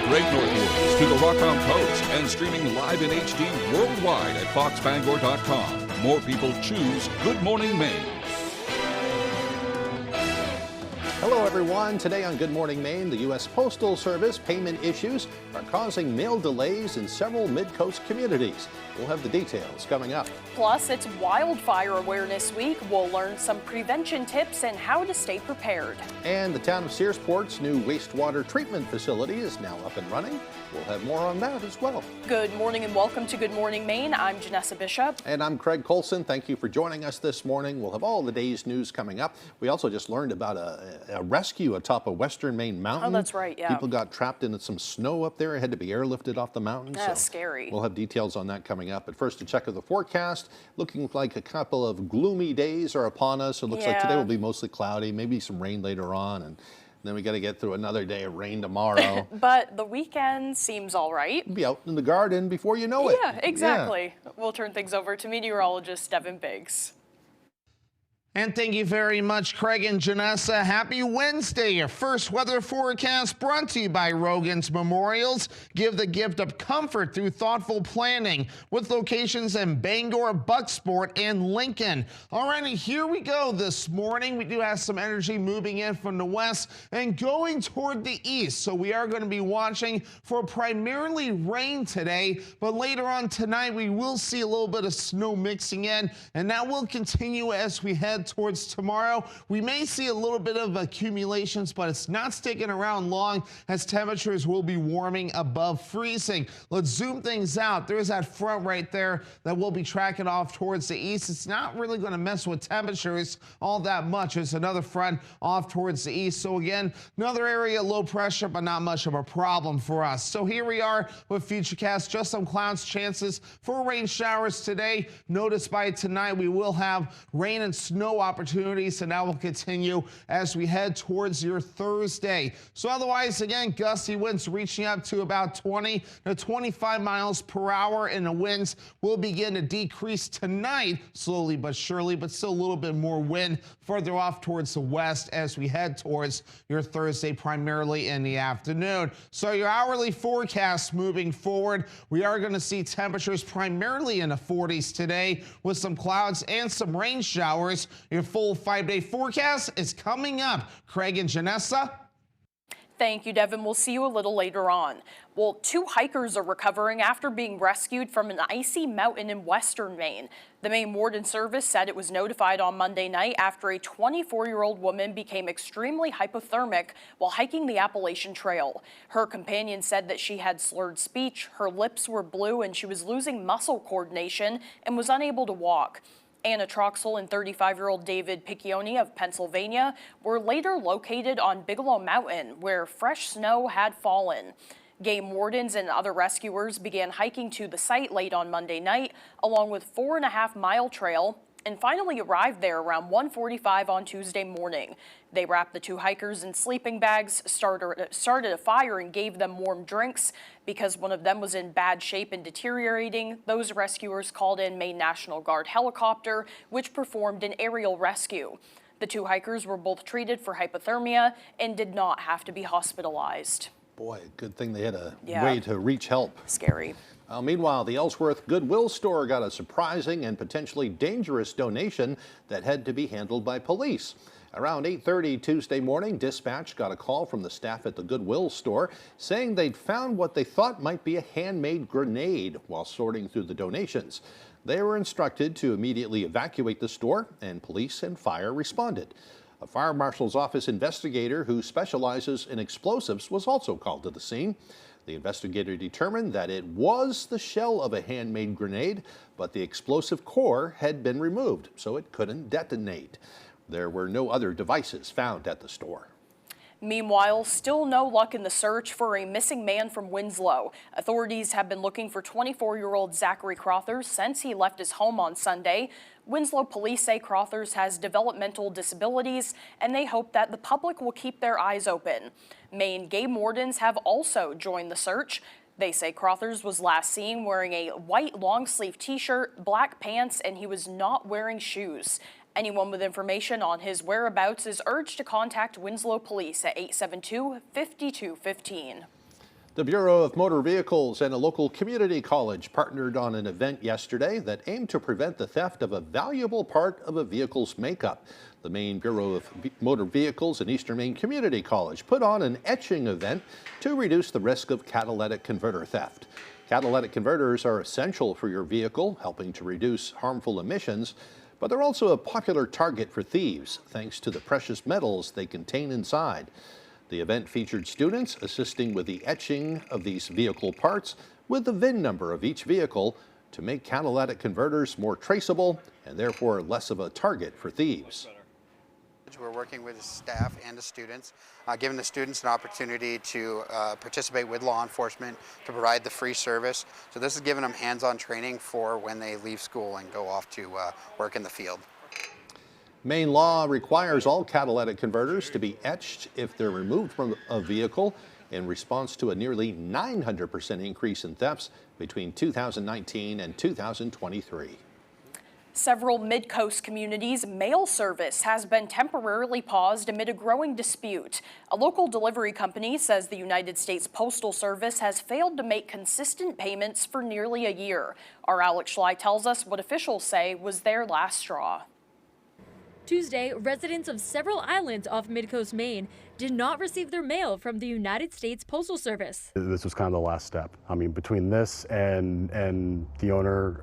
Great North Woods to the Rockland Coast and streaming live in HD worldwide at foxbangor.com. More people choose Good Morning Maine. Hello everyone. Today on Good Morning Maine, the U.S. Postal Service payment issues are causing mail delays in several mid-coast communities. We'll have the details coming up. Plus, it's Wildfire Awareness Week. We'll learn some prevention tips and how to stay prepared. And the town of Searsport's new wastewater treatment facility is now up and running. We'll have more on that as well. Good morning and welcome to Good Morning Maine. I'm Janessa Bishop. And I'm Craig Colson. Thank you for joining us this morning. We'll have all the day's news coming up. We also just learned about a rescue atop a western Maine mountain. Oh, that's right, yeah. People got trapped in some snow up there. It had to be airlifted off the mountain. That's scary. We'll have details on that coming up. But first, a check of the forecast. Looking like a couple of gloomy days are upon us. It looks like today will be mostly cloudy, maybe some rain later on. And then we got to get through another day of rain tomorrow. But the weekend seems all right. Be out in the garden before you know it. Yeah, exactly. Yeah. We'll turn things over to meteorologist Devin Biggs. And thank you very much, Craig and Janessa. Happy Wednesday. Your first weather forecast brought to you by Rogan's Memorials. Give the gift of comfort through thoughtful planning with locations in Bangor, Bucksport, and Lincoln. All right, and here we go this morning. We do have some energy moving in from the west and going toward the east. So we are going to be watching for primarily rain today, but later on tonight we will see a little bit of snow mixing in, and that will continue as we head towards tomorrow. We may see a little bit of accumulations, but it's not sticking around long as temperatures will be warming above freezing. Let's zoom things out. There's that front right there that will be tracking off towards the east. It's not really going to mess with temperatures all that much. There's another front off towards the east. So again, another area low pressure, but not much of a problem for us. So here we are with Futurecast. Just some clouds, chances for rain showers today. Notice by tonight we will have rain and snow opportunities, and that will continue as we head towards your Thursday. So otherwise, again, gusty winds reaching up to about 20 to 25 miles per hour, and the winds will begin to decrease tonight, slowly but surely, but still a little bit more wind further off towards the west as we head towards your Thursday, primarily in the afternoon. So your hourly forecast moving forward, we are going to see temperatures primarily in the 40s today with some clouds and some rain showers. Your full 5-day forecast is coming up. Craig and Janessa. Thank you, Devin. We'll see you a little later on. Well, 2 hikers are recovering after being rescued from an icy mountain in western Maine. The Maine Warden Service said it was notified on Monday night after a 24-year-old woman became extremely hypothermic while hiking the Appalachian Trail. Her companion said that she had slurred speech, her lips were blue, and she was losing muscle coordination and was unable to walk. Anna Troxel and 35-year-old David Piccioni of Pennsylvania were later located on Bigelow Mountain, where fresh snow had fallen. Game wardens and other rescuers began hiking to the site late on Monday night, along with 4.5-mile trail, and finally arrived there around 1:45 on Tuesday morning. They wrapped the 2 hikers in sleeping bags, started a fire, and gave them warm drinks. Because one of them was in bad shape and deteriorating, those rescuers called in Maine National Guard helicopter, which performed an aerial rescue. The 2 hikers were both treated for hypothermia and did not have to be hospitalized. Boy, good thing they had a way to reach help. Scary. Meanwhile, the Ellsworth Goodwill store got a surprising and potentially dangerous donation that had to be handled by police. Around 8:30 Tuesday morning, dispatch got a call from the staff at the Goodwill store saying they'd found what they thought might be a handmade grenade while sorting through the donations. They were instructed to immediately evacuate the store, and police and fire responded. A fire marshal's office investigator who specializes in explosives was also called to the scene. The investigator determined that it was the shell of a handmade grenade, but the explosive core had been removed, so it couldn't detonate. There were no other devices found at the store. Meanwhile, still no luck in the search for a missing man from Winslow. Authorities have been looking for 24-year-old Zachary Crothers since he left his home on Sunday. Winslow police say Crothers has developmental disabilities, and they hope that the public will keep their eyes open. Maine game wardens have also joined the search. They say Crothers was last seen wearing a white long-sleeve t-shirt, black pants, and he was not wearing shoes. Anyone with information on his whereabouts is urged to contact Winslow Police at 872-5215. The Bureau of Motor Vehicles and a local community college partnered on an event yesterday that aimed to prevent the theft of a valuable part of a vehicle's makeup. The Maine Bureau of Motor Vehicles and Eastern Maine Community College put on an etching event to reduce the risk of catalytic converter theft. Catalytic converters are essential for your vehicle, helping to reduce harmful emissions, but they're also a popular target for thieves, thanks to the precious metals they contain inside. The event featured students assisting with the etching of these vehicle parts with the VIN number of each vehicle to make catalytic converters more traceable and therefore less of a target for thieves. We're working with the staff and the students, giving the students an opportunity to participate with law enforcement to provide the free service. So this is giving them hands-on training for when they leave school and go off to work in the field. Maine law requires all catalytic converters to be etched if they're removed from a vehicle in response to a nearly 900% increase in thefts between 2019 and 2023. Several Mid-Coast communities' mail service has been temporarily paused amid a growing dispute. A local delivery company says the United States Postal Service has failed to make consistent payments for nearly a year. Our Alex Schley tells us what officials say was their last straw. Tuesday, residents of several islands off Mid-Coast Maine did not receive their mail from the United States Postal Service. This was kind of the last step. I mean, between this and the owner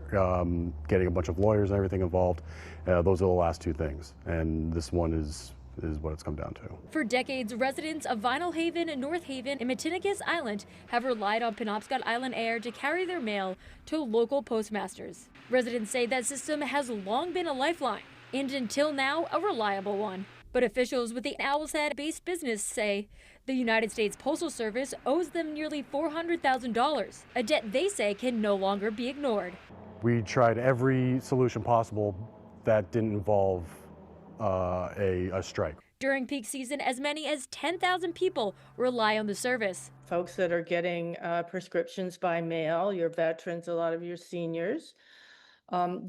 getting a bunch of lawyers and everything involved, those are the last two things. And this one is what it's come down to. For decades, residents of Vinyl Haven, North Haven, and Matinicus Island have relied on Penobscot Island Air to carry their mail to local postmasters. Residents say that system has long been a lifeline, and until now, a reliable one. But officials with the Owl's Head-based business say the United States Postal Service owes them nearly $400,000, a debt they say can no longer be ignored. We tried every solution possible that didn't involve a strike. During peak season, as many as 10,000 people rely on the service. Folks that are getting prescriptions by mail, your veterans, a lot of your seniors.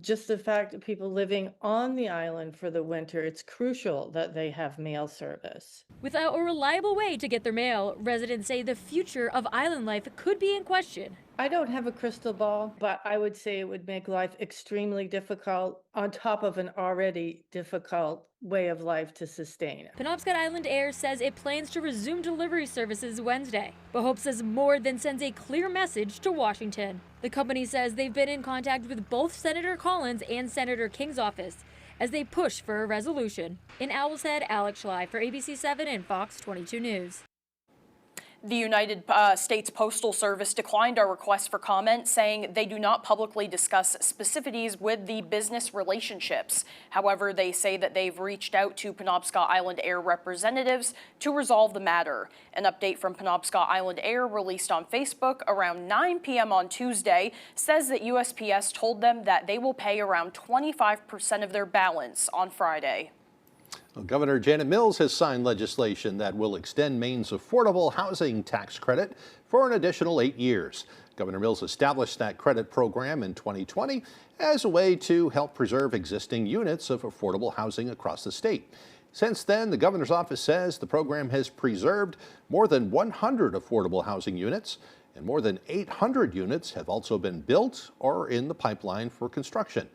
Just the fact that people living on the island for the winter, it's crucial that they have mail service. Without a reliable way to get their mail, residents say the future of island life could be in question. I don't have a crystal ball, but I would say it would make life extremely difficult on top of an already difficult way of life to sustain. Penobscot Island Air says it plans to resume delivery services Wednesday, but hopes says more than sends a clear message to Washington. The company says they've been in contact with both Senator Collins and Senator King's office as they push for a resolution. In Owl's Head, Alex Schley for ABC 7 and Fox 22 News. The United States Postal Service declined our request for comment, saying they do not publicly discuss specificities with the business relationships. However, they say that they've reached out to Penobscot Island Air representatives to resolve the matter. An update from Penobscot Island Air released on Facebook around 9 p.m. on Tuesday says that USPS told them that they will pay around 25% of their balance on Friday. Governor Janet Mills has signed legislation that will extend Maine's affordable housing tax credit for an additional 8 years. Governor Mills established that credit program in 2020 as a way to help preserve existing units of affordable housing across the state. Since then, the governor's office says the program has preserved more than 100 affordable housing units, and more than 800 units have also been built or are in the pipeline for construction.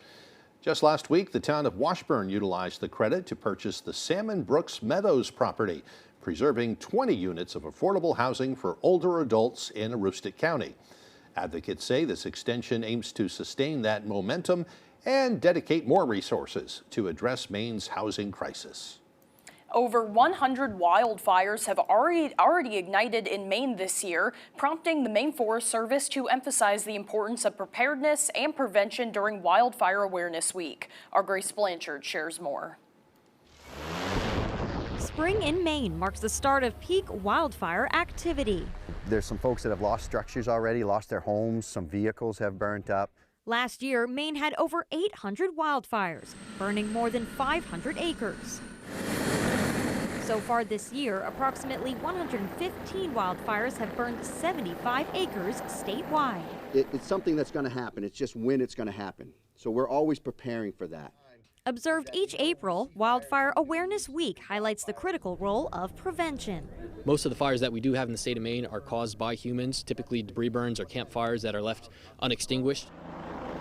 Just last week, the town of Washburn utilized the credit to purchase the Salmon Brooks Meadows property, preserving 20 units of affordable housing for older adults in Aroostook County. Advocates say this extension aims to sustain that momentum and dedicate more resources to address Maine's housing crisis. Over 100 wildfires have already ignited in Maine this year, prompting the Maine Forest Service to emphasize the importance of preparedness and prevention during Wildfire Awareness Week. Our Grace Blanchard shares more. Spring in Maine marks the start of peak wildfire activity. There's some folks that have lost structures already, lost their homes, some vehicles have burnt up. Last year, Maine had over 800 wildfires, burning more than 500 acres. So far this year, approximately 115 wildfires have burned 75 acres statewide. It's something that's going to happen. It's just when it's going to happen. So we're always preparing for that. Observed each April, Wildfire Awareness Week highlights the critical role of prevention. Most of the fires that we do have in the state of Maine are caused by humans, typically debris burns or campfires that are left unextinguished.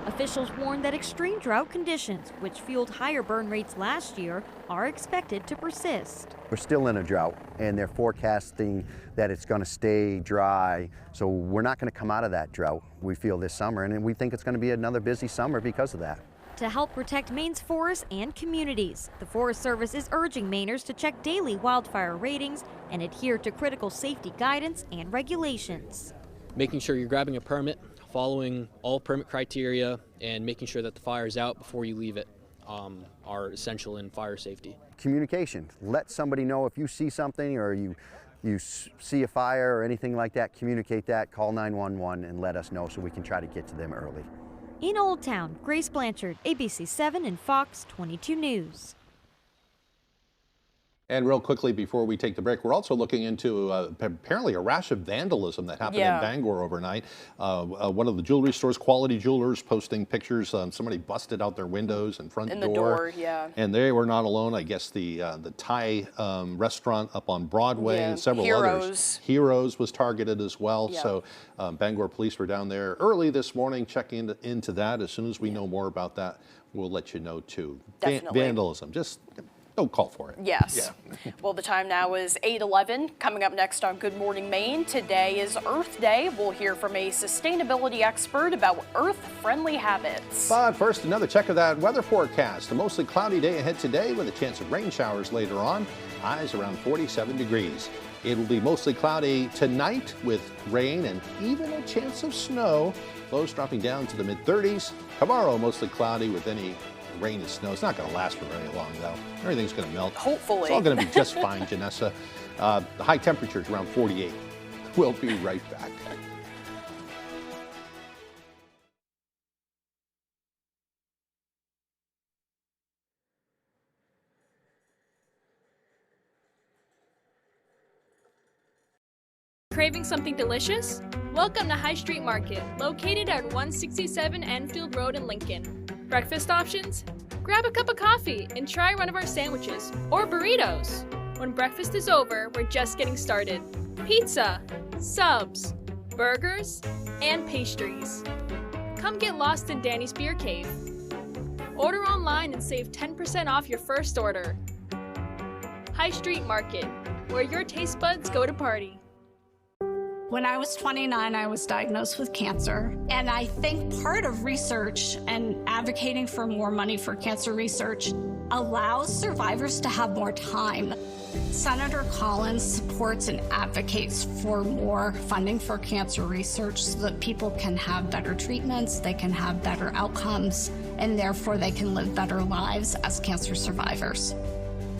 Officials warn that extreme drought conditions, which fueled higher burn rates last year, are expected to persist. We're still in a drought, and they're forecasting that it's going to stay dry, so we're not going to come out of that drought, we feel, this summer, and we think it's going to be another busy summer because of that. To help protect Maine's forests and communities, the Forest Service is urging Mainers to check daily wildfire ratings and adhere to critical safety guidance and regulations. Making sure you're grabbing a permit, following all permit criteria, and making sure that the fire is out before you leave it are essential in fire safety. Communication. Let somebody know if you see something or you see a fire or anything like that, communicate that, call 911 and let us know so we can try to get to them early. In Old Town, Grace Blanchard, ABC 7 and Fox 22 News. And real quickly before we take the break, we're also looking into apparently a rash of vandalism that happened in Bangor overnight. One of the jewelry stores, Quality Jewelers, posting pictures. Somebody busted out their windows and front door. In the door, yeah. And they were not alone. I guess the Thai restaurant up on Broadway and several others. Heroes was targeted as well. Yeah. So Bangor police were down there early this morning checking into that. As soon as we know more about that, we'll let you know too. Definitely. Vandalism, just don't call for it. Yes. Yeah. Well, the time now is 8:11. Coming up next on Good Morning Maine, today is Earth Day. We'll hear from a sustainability expert about Earth-friendly habits. But first, another check of that weather forecast. A mostly cloudy day ahead today with a chance of rain showers later on. Highs around 47 degrees. It will be mostly cloudy tonight with rain and even a chance of snow. Lows dropping down to the mid-30s. Tomorrow, mostly cloudy with any rain and snow. It's not going to last for very long, though. Everything's going to melt. Hopefully. It's all going to be just fine, Janessa. The high temperature is around 48. We'll be right back. Craving something delicious? Welcome to High Street Market, located at 167 Enfield Road in Lincoln. Breakfast options? Grab a cup of coffee and try one of our sandwiches or burritos. When breakfast is over, we're just getting started. Pizza, subs, burgers, and pastries. Come get lost in Danny's Beer Cave. Order online and save 10% off your first order. High Street Market, where your taste buds go to party. When I was 29, I was diagnosed with cancer. And I think part of research and advocating for more money for cancer research allows survivors to have more time. Senator Collins supports and advocates for more funding for cancer research so that people can have better treatments, they can have better outcomes, and therefore they can live better lives as cancer survivors.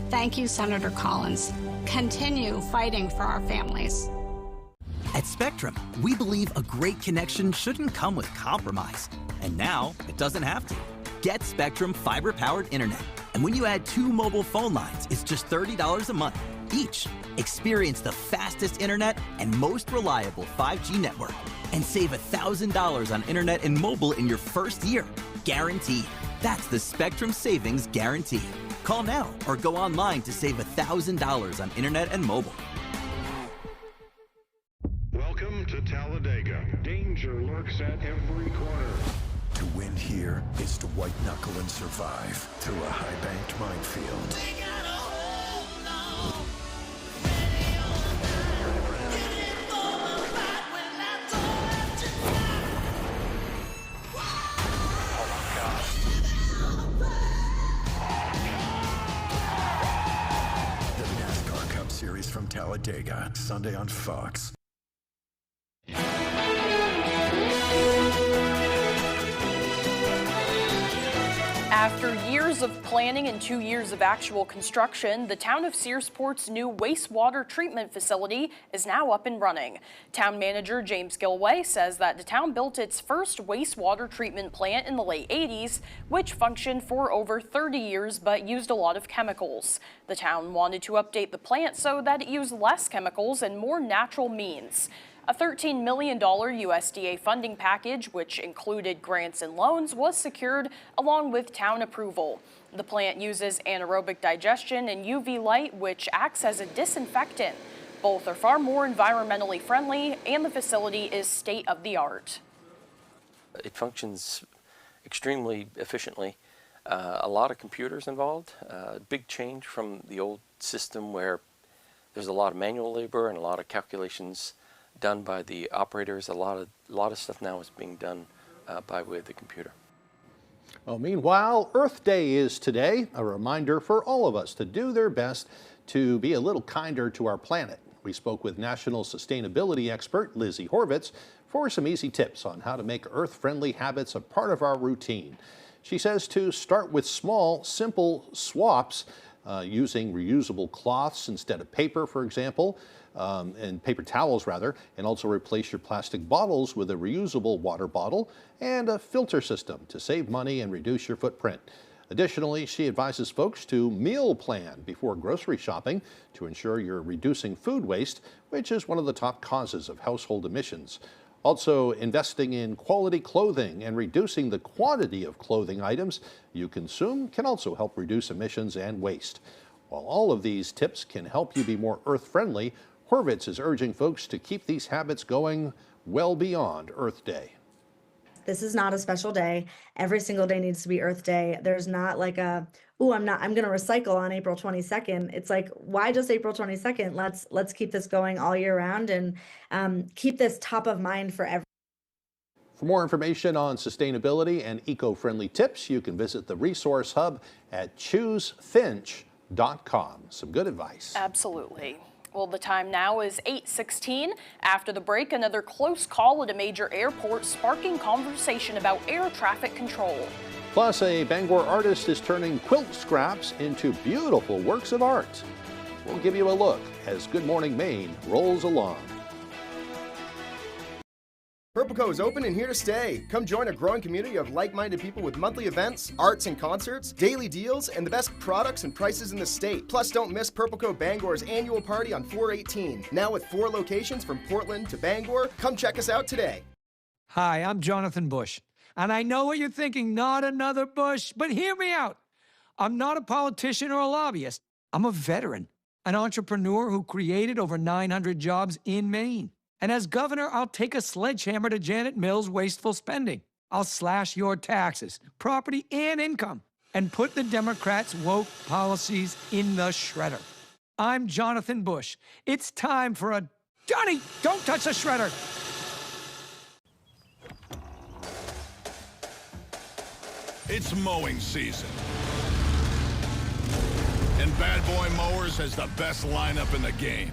Thank you, Senator Collins. Continue fighting for our families. At Spectrum, we believe a great connection shouldn't come with compromise. And now, it doesn't have to. Get Spectrum fiber-powered internet. And when you add 2 mobile phone lines, it's just $30 a month each. Experience the fastest internet and most reliable 5G network. And save $1,000 on internet and mobile in your first year. Guaranteed. That's the Spectrum Savings Guarantee. Call now or go online to save $1,000 on internet and mobile. Welcome to Talladega. Danger lurks at every corner. To win here is to white knuckle and survive through a high-banked minefield. The NASCAR Cup Series from Talladega, Sunday on Fox. After years of planning and 2 years of actual construction, the town of Searsport's new wastewater treatment facility is now up and running. Town manager James Gilway says that the town built its first wastewater treatment plant in the late 80s, which functioned for over 30 years but used a lot of chemicals. The town wanted to update the plant so that it used less chemicals and more natural means. A $13 million USDA funding package, which included grants and loans, was secured along with town approval. The plant uses anaerobic digestion and UV light, which acts as a disinfectant. Both are far more environmentally friendly, and the facility is state-of-the-art. It functions extremely efficiently. A lot of computers involved, big change from the old system where there's a lot of manual labor and a lot of calculations done by the operators. A lot of stuff now is being done by way of the computer. Well, meanwhile, Earth Day is today, a reminder for all of us to do their best to be a little kinder to our planet. We spoke with national sustainability expert Lizzie Horvitz for some easy tips on how to make Earth-friendly habits a part of our routine. She says to start with small, simple swaps using reusable cloths instead of paper, for example, and paper towels rather, and also replace your plastic bottles with a reusable water bottle and a filter system to save money and reduce your footprint. Additionally, she advises folks to meal plan before grocery shopping to ensure you're reducing food waste, which is one of the top causes of household emissions. Also, investing in quality clothing and reducing the quantity of clothing items you consume can also help reduce emissions and waste. While all of these tips can help you be more earth-friendly, Horvitz is urging folks to keep these habits going well beyond Earth Day. This is not a special day. Every single day needs to be Earth Day. There's not like I'm going to recycle on April 22nd. It's like, why just April 22nd? Let's keep this going all year round and keep this top of mind for everyone. For more information on sustainability and eco-friendly tips, you can visit the resource hub at choosefinch.com. Some good advice. Absolutely. Well, the time now is 8:16. After the break, another close call at a major airport sparking conversation about air traffic control. Plus, a Bangor artist is turning quilt scraps into beautiful works of art. We'll give you a look as Good Morning Maine rolls along. Purple Co is open and here to stay. Come join a growing community of like-minded people with monthly events, arts and concerts, daily deals, and the best products and prices in the state. Plus, don't miss Purple Co Bangor's annual party on 4/18. Now with 4 locations from Portland to Bangor. Come check us out today. Hi, I'm Jonathan Bush. And I know what you're thinking, not another Bush, but hear me out. I'm not a politician or a lobbyist. I'm a veteran, an entrepreneur who created over 900 jobs in Maine. And as governor, I'll take a sledgehammer to Janet Mills' wasteful spending. I'll slash your taxes, property, and income, and put the Democrats' woke policies in the shredder. I'm Jonathan Bush. It's time for a Johnny, don't touch the shredder. It's mowing season. And Bad Boy Mowers has the best lineup in the game.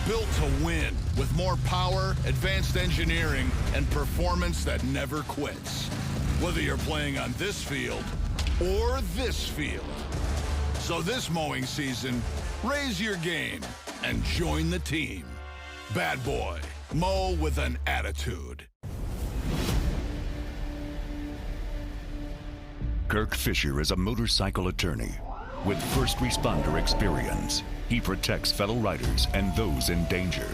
Built to win with more power, advanced engineering, and performance that never quits. Whether you're playing on this field or this field. So this mowing season, raise your game and join the team. Bad Boy, mow with an attitude. Kirk Fisher is a motorcycle attorney with first responder experience. He protects fellow riders and those in danger.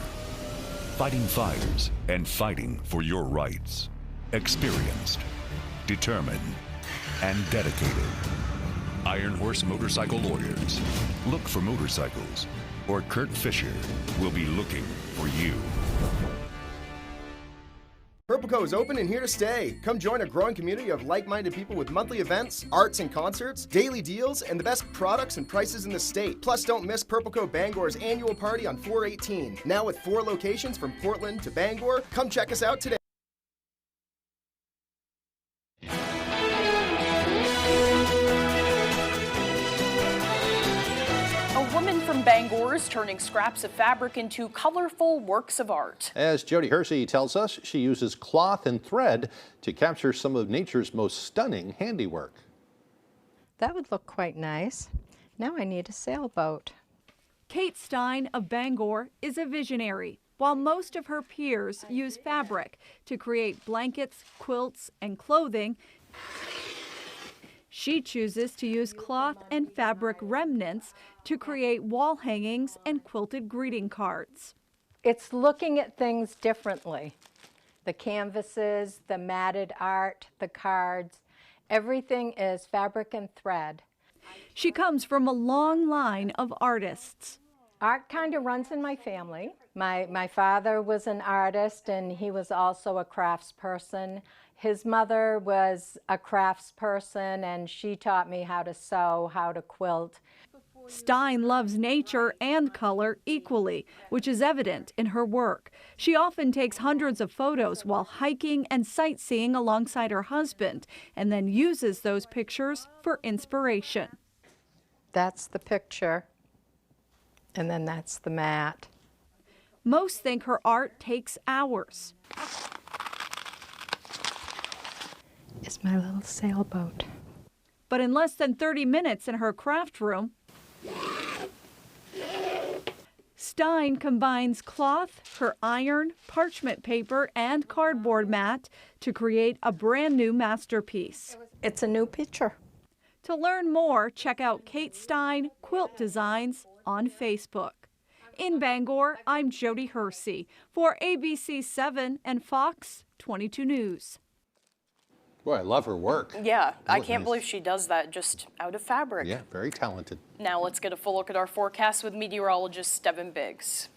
Fighting fires and fighting for your rights. Experienced, determined, and dedicated. Iron Horse Motorcycle Lawyers. Look for motorcycles, or Kirk Fisher will be looking for you. Purple Co is open and here to stay. Come join a growing community of like-minded people with monthly events, arts and concerts, daily deals, and the best products and prices in the state. Plus, don't miss Purple Co Bangor's annual party on 4/18. Now with 4 locations from Portland to Bangor. Come check us out today. Bangor is turning scraps of fabric into colorful works of art. As Jody Hersey tells us, she uses cloth and thread to capture some of nature's most stunning handiwork. That would look quite nice. Now I need a sailboat. Kate Stein of Bangor is a visionary. While most of her peers use fabric to create blankets, quilts, and clothing, she chooses to use cloth and fabric remnants to create wall hangings and quilted greeting cards. It's looking at things differently. The canvases, the matted art, the cards, everything is fabric and thread. She comes from a long line of artists. Art kind of runs in my family. My father was an artist and he was also a craftsperson. His mother was a craftsperson and she taught me how to sew, how to quilt. Stein loves nature and color equally, which is evident in her work. She often takes hundreds of photos while hiking and sightseeing alongside her husband, and then uses those pictures for inspiration. That's the picture, and then that's the mat. Most think her art takes hours. It's my little sailboat. But in less than 30 minutes in her craft room, Stein combines cloth, her iron, parchment paper, and cardboard mat to create a brand new masterpiece. It's a new picture. To learn more, check out Kate Stein Quilt Designs on Facebook. In Bangor, I'm Jody Hersey for ABC 7 and Fox 22 News. Boy, I love her work. Yeah, I Really can't nice. believe she does that just out of fabric. Yeah, very talented. Now let's get a full look at our forecast with meteorologist Devin Biggs.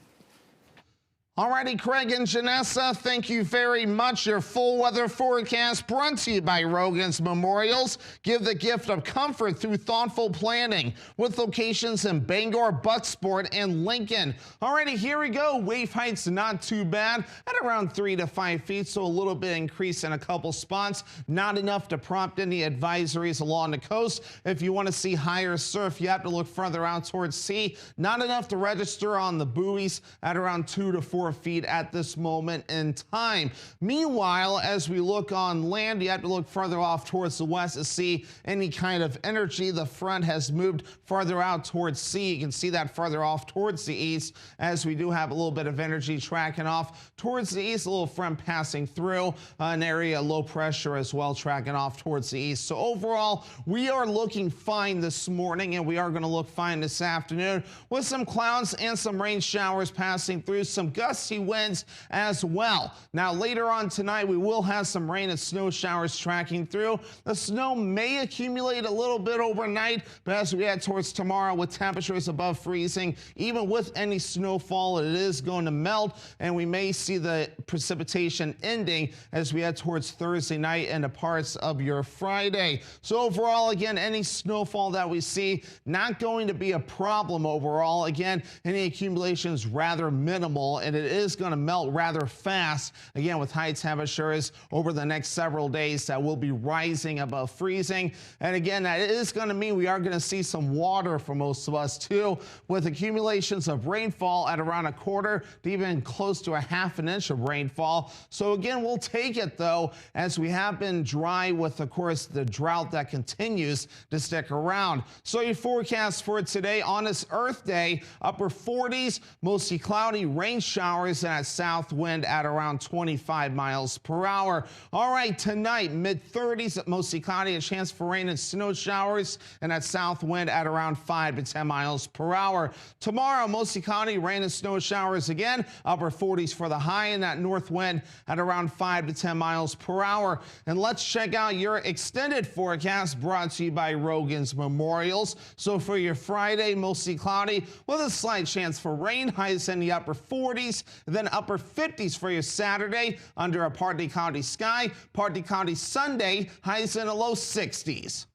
Alrighty, Craig and Janessa, thank you very much. Your full weather forecast brought to you by Rogan's Memorials. Give the gift of comfort through thoughtful planning with locations in Bangor, Bucksport, and Lincoln. Alrighty, here we go. Wave heights not too bad at around 3 to 5 feet, so a little bit increase in a couple spots. Not enough to prompt any advisories along the coast. If you want to see higher surf, you have to look further out towards sea. Not enough to register on the buoys at around 2 to 4 feet at this moment in time. Meanwhile, as we look on land, you have to look further off towards the west to see any kind of energy. The front has moved farther out towards sea. You can see that further off towards the east as we do have a little bit of energy tracking off towards the east, a little front passing through an area low pressure as well tracking off towards the east. So overall, we are looking fine this morning and we are going to look fine this afternoon with some clouds and some rain showers passing through, some gusty winds as well. Now later on tonight we will have some rain and snow showers tracking through. The snow may accumulate a little bit overnight, but as we head towards tomorrow with temperatures above freezing, even with any snowfall, it is going to melt and we may see the precipitation ending as we head towards Thursday night and the parts of your Friday. So overall, again, any snowfall that we see not going to be a problem overall. Again, any accumulation is rather minimal and it is going to melt rather fast, again, with high temperatures over the next several days that will be rising above freezing. And again, that is going to mean we are going to see some water for most of us too, with accumulations of rainfall at around 1/4 to even close to 1/2 inch of rainfall. So again, we'll take it though, as we have been dry with, of course, the drought that continues to stick around. So your forecast for today on this Earth Day, upper 40s, mostly cloudy, rain showers and a south wind at around 25 miles per hour. All right, tonight, mid-30s, mostly cloudy, a chance for rain and snow showers, and that south wind at around 5 to 10 miles per hour. Tomorrow, mostly cloudy, rain and snow showers again, upper 40s for the high, and that north wind at around 5 to 10 miles per hour. And let's check out your extended forecast brought to you by Rogan's Memorials. So for your Friday, mostly cloudy with a slight chance for rain, highs in the upper 40s, then upper 50s for your Saturday under a partly cloudy sky. Partly cloudy Sunday, highs in the low 60s.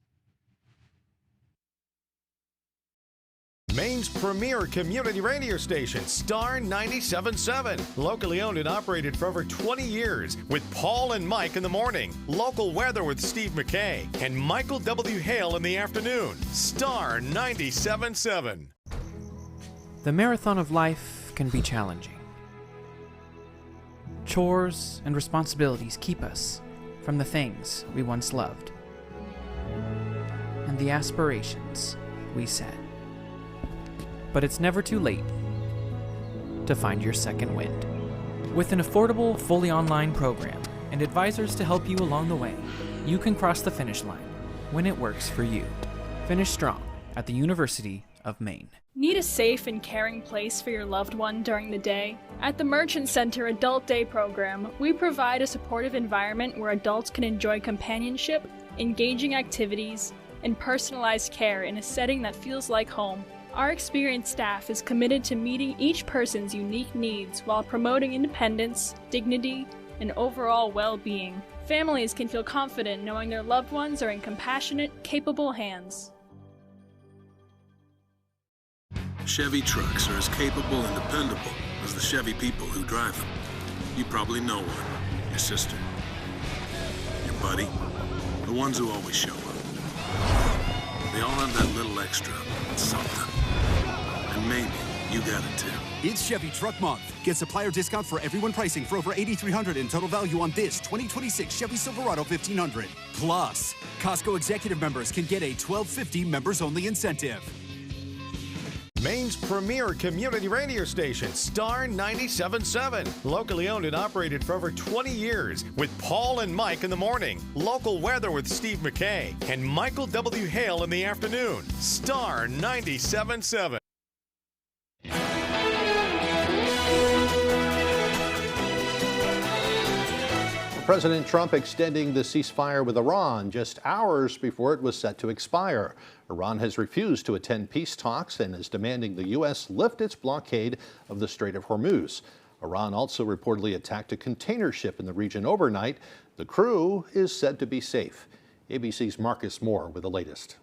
Maine's premier community radio station, Star 97.7. Locally owned and operated for over 20 years with Paul and Mike in the morning, local weather with Steve McKay, and Michael W. Hale in the afternoon. Star 97.7. The marathon of life can be challenging. Chores and responsibilities keep us from the things we once loved and the aspirations we set. But it's never too late to find your second wind. With an affordable, fully online program and advisors to help you along the way, you can cross the finish line when it works for you. Finish strong at the University of Maine. Need a safe and caring place for your loved one during the day? At the Merchant Center Adult Day program, we provide a supportive environment where adults can enjoy companionship, engaging activities, and personalized care in a setting that feels like home. Our experienced staff is committed to meeting each person's unique needs while promoting independence, dignity, and overall well-being. Families can feel confident knowing their loved ones are in compassionate, capable hands. Chevy trucks are as capable and dependable as the Chevy people who drive them. You probably know one. Your sister. Your buddy. The ones who always show up. They all have that little extra something. And maybe you got it too. It's Chevy Truck Month. Get supplier discount for everyone pricing for over $8,300 in total value on this 2026 Chevy Silverado 1500. Plus, Costco executive members can get a $12.50 members-only incentive. Maine's premier community radio station, Star 97.7. Locally owned and operated for over 20 years. With Paul and Mike in the morning. Local weather with Steve McKay. And Michael W. Hale in the afternoon. Star 97.7. President Trump extending the ceasefire with Iran just hours before it was set to expire. Iran has refused to attend peace talks and is demanding the U.S. lift its blockade of the Strait of Hormuz. Iran also reportedly attacked a container ship in the region overnight. The crew is said to be safe. ABC's Marcus Moore with the latest.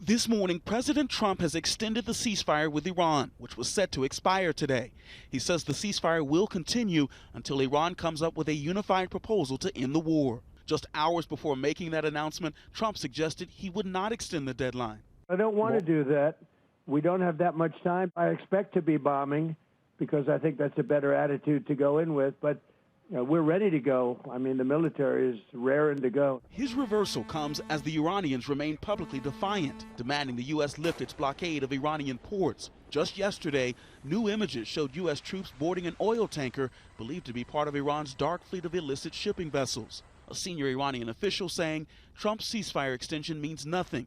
This morning, President Trump has extended the ceasefire with Iran, which was set to expire today. He says the ceasefire will continue until Iran comes up with a unified proposal to end the war. Just hours before making that announcement, Trump suggested he would not extend the deadline. I don't want to do that. We don't have that much time. I expect to be bombing because I think that's a better attitude to go in with, but we're ready to go. I mean, the military is raring to go. His reversal comes as the Iranians remain publicly defiant, demanding the U.S. lift its blockade of Iranian ports. Just yesterday, new images showed U.S. troops boarding an oil tanker believed to be part of Iran's dark fleet of illicit shipping vessels. A senior Iranian official saying Trump's ceasefire extension means nothing.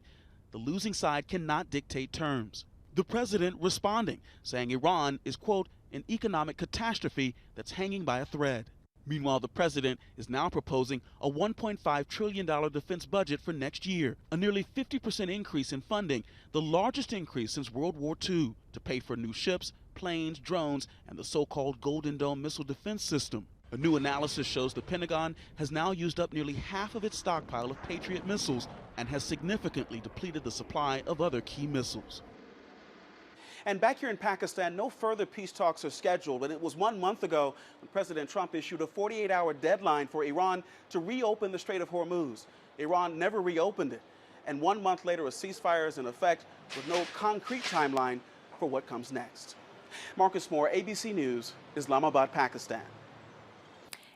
The losing side cannot dictate terms. The president responding, saying Iran is, quote, an economic catastrophe that's hanging by a thread. Meanwhile, the president is now proposing a $1.5 trillion defense budget for next year, a nearly 50% increase in funding, the largest increase since World War II, to pay for new ships, planes, drones, and the so-called Golden Dome missile defense system. A new analysis shows the Pentagon has now used up nearly half of its stockpile of Patriot missiles and has significantly depleted the supply of other key missiles. And back here in Pakistan, no further peace talks are scheduled. And it was 1 month ago when President Trump issued a 48-hour deadline for Iran to reopen the Strait of Hormuz. Iran never reopened it. And 1 month later, a ceasefire is in effect with no concrete timeline for what comes next. Marcus Moore, ABC News, Islamabad, Pakistan.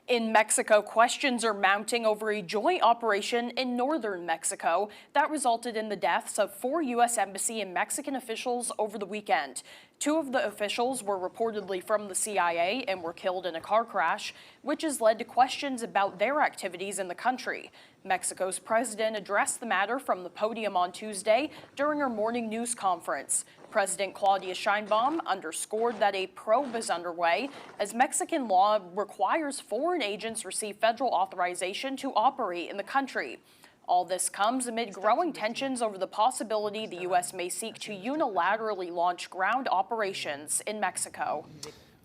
In Mexico, questions are mounting over a joint operation in northern Mexico that resulted in the deaths of 4 U.S. Embassy and Mexican officials over the weekend. 2 of the officials were reportedly from the CIA and were killed in a car crash, which has led to questions about their activities in the country. Mexico's president addressed the matter from the podium on Tuesday during her morning news conference. President Claudia Sheinbaum underscored that a probe is underway as Mexican law requires foreign agents receive federal authorization to operate in the country. All this comes amid growing tensions over the possibility the U.S. may seek to unilaterally launch ground operations in Mexico.